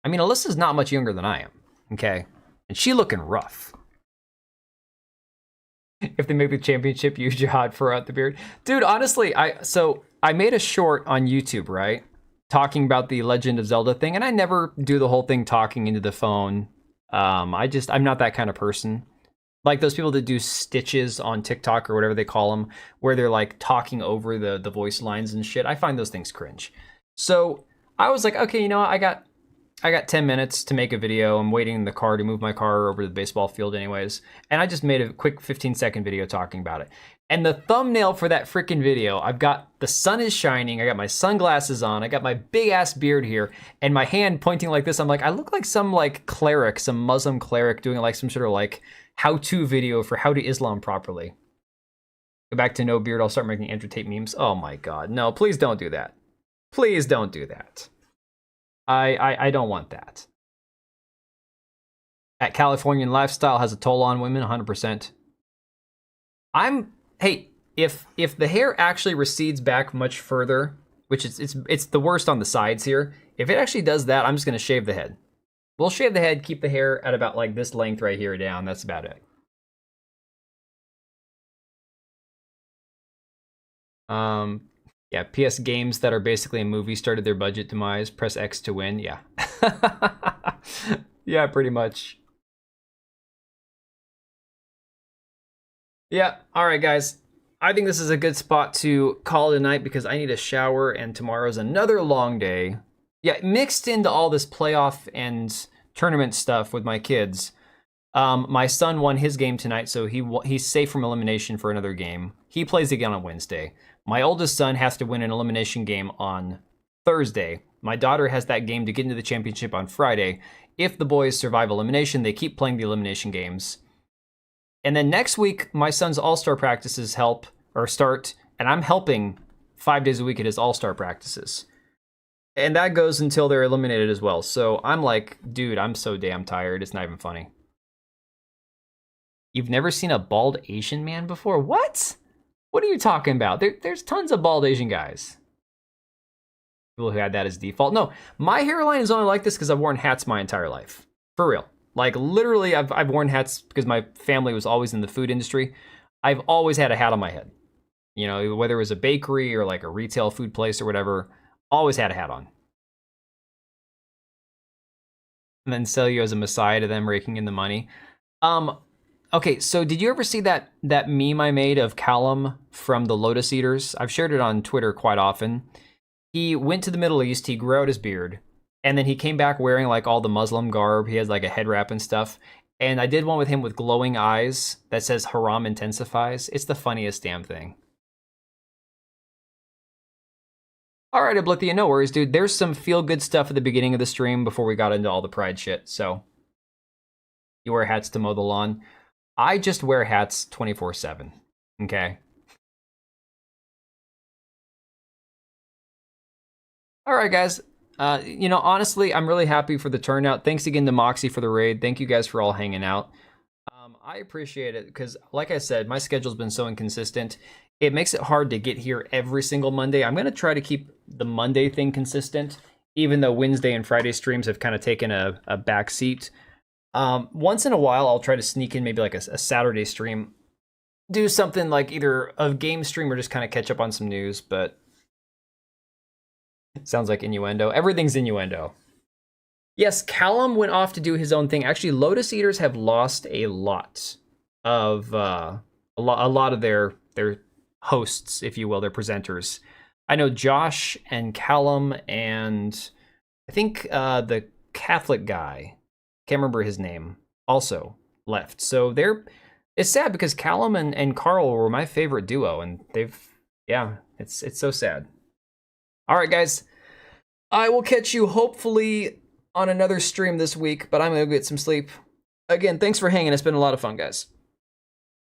I mean, Alyssa's not much younger than I am, okay? And she looking rough. If they make the championship, use jihad for out the beard. Dude, honestly, I made a short on YouTube, right? Talking about the Legend of Zelda thing, and I never do the whole thing talking into the phone. I'm not that kind of person. Like those people that do stitches on TikTok or whatever they call them, where they're like talking over the voice lines and shit. I find those things cringe. So I was like, okay, you know what? I got 10 minutes to make a video. I'm waiting in the car to move my car over to the baseball field anyways. And I just made a quick 15-second video talking about it. And the thumbnail for that freaking video, I've got the sun is shining. I got my sunglasses on. I got my big ass beard here and my hand pointing like this. I'm like, I look like some like cleric, some Muslim cleric doing like some sort of like how-to video for how to Islam properly. Go back to no beard. I'll start making entertainment memes. Oh my God. No, please don't do that. Please don't do that. I don't want that. That Californian lifestyle has a toll on women, 100%. Hey, if the hair actually recedes back much further, which it's the worst on the sides here, if it actually does that, I'm just gonna shave the head. We'll shave the head, keep the hair at about like this length right here down. That's about it. Yeah, PS games that are basically a movie started their budget demise. Press X to win. Yeah. Yeah, pretty much. Yeah, all right, guys. I think this is a good spot to call it a night because I need a shower and tomorrow's another long day. Yeah, mixed into all this playoff and tournament stuff with my kids. My son won his game tonight, so he's safe from elimination for another game. He plays again on Wednesday. My oldest son has to win an elimination game on Thursday. My daughter has that game to get into the championship on Friday. If the boys survive elimination, they keep playing the elimination games. And then next week, my son's all-star practices start, and I'm helping 5 days a week at his all-star practices. And that goes until they're eliminated as well. So I'm like, dude, I'm so damn tired. It's not even funny. You've never seen a bald Asian man before? What? What are you talking about? There's tons of bald Asian guys. People who had that as default. No, my hairline is only like this because I've worn hats my entire life. For real. Like literally, I've worn hats because my family was always in the food industry. I've always had a hat on my head. You know, whether it was a bakery or like a retail food place or whatever, always had a hat on. And then sell you as a messiah to them raking in the money. Okay, so did you ever see that meme I made of Callum from the Lotus Eaters? I've shared it on Twitter quite often. He went to the Middle East, he grew out his beard, and then he came back wearing like all the Muslim garb. He has like a head wrap and stuff. And I did one with him with glowing eyes that says haram intensifies. It's the funniest damn thing. All right, Oblithia, no worries, dude. There's some feel-good stuff at the beginning of the stream before we got into all the pride shit, so. You wear hats to mow the lawn. I just wear hats 24/7, okay? All right, guys. You know, honestly, I'm really happy for the turnout. Thanks again to Moxie for the raid. Thank you guys for all hanging out. I appreciate it because, like I said, my schedule's been so inconsistent. It makes it hard to get here every single Monday. I'm going to try to keep the Monday thing consistent, even though Wednesday and Friday streams have kind of taken a back seat. Once in a while, I'll try to sneak in maybe like a Saturday stream. Do something like either a game stream or just kind of catch up on some news, but it sounds like innuendo. Everything's innuendo. Yes, Callum went off to do his own thing. Actually, Lotus Eaters have lost a lot of a lot of their hosts, if you will, their presenters. I know Josh and Callum and I think the Catholic guy, can't remember his name, also left. So it's sad because Callum and Carl were my favorite duo, and it's so sad. All right, guys, I will catch you hopefully on another stream this week, but I'm gonna go get some sleep. Again, thanks for hanging. It's been a lot of fun, guys.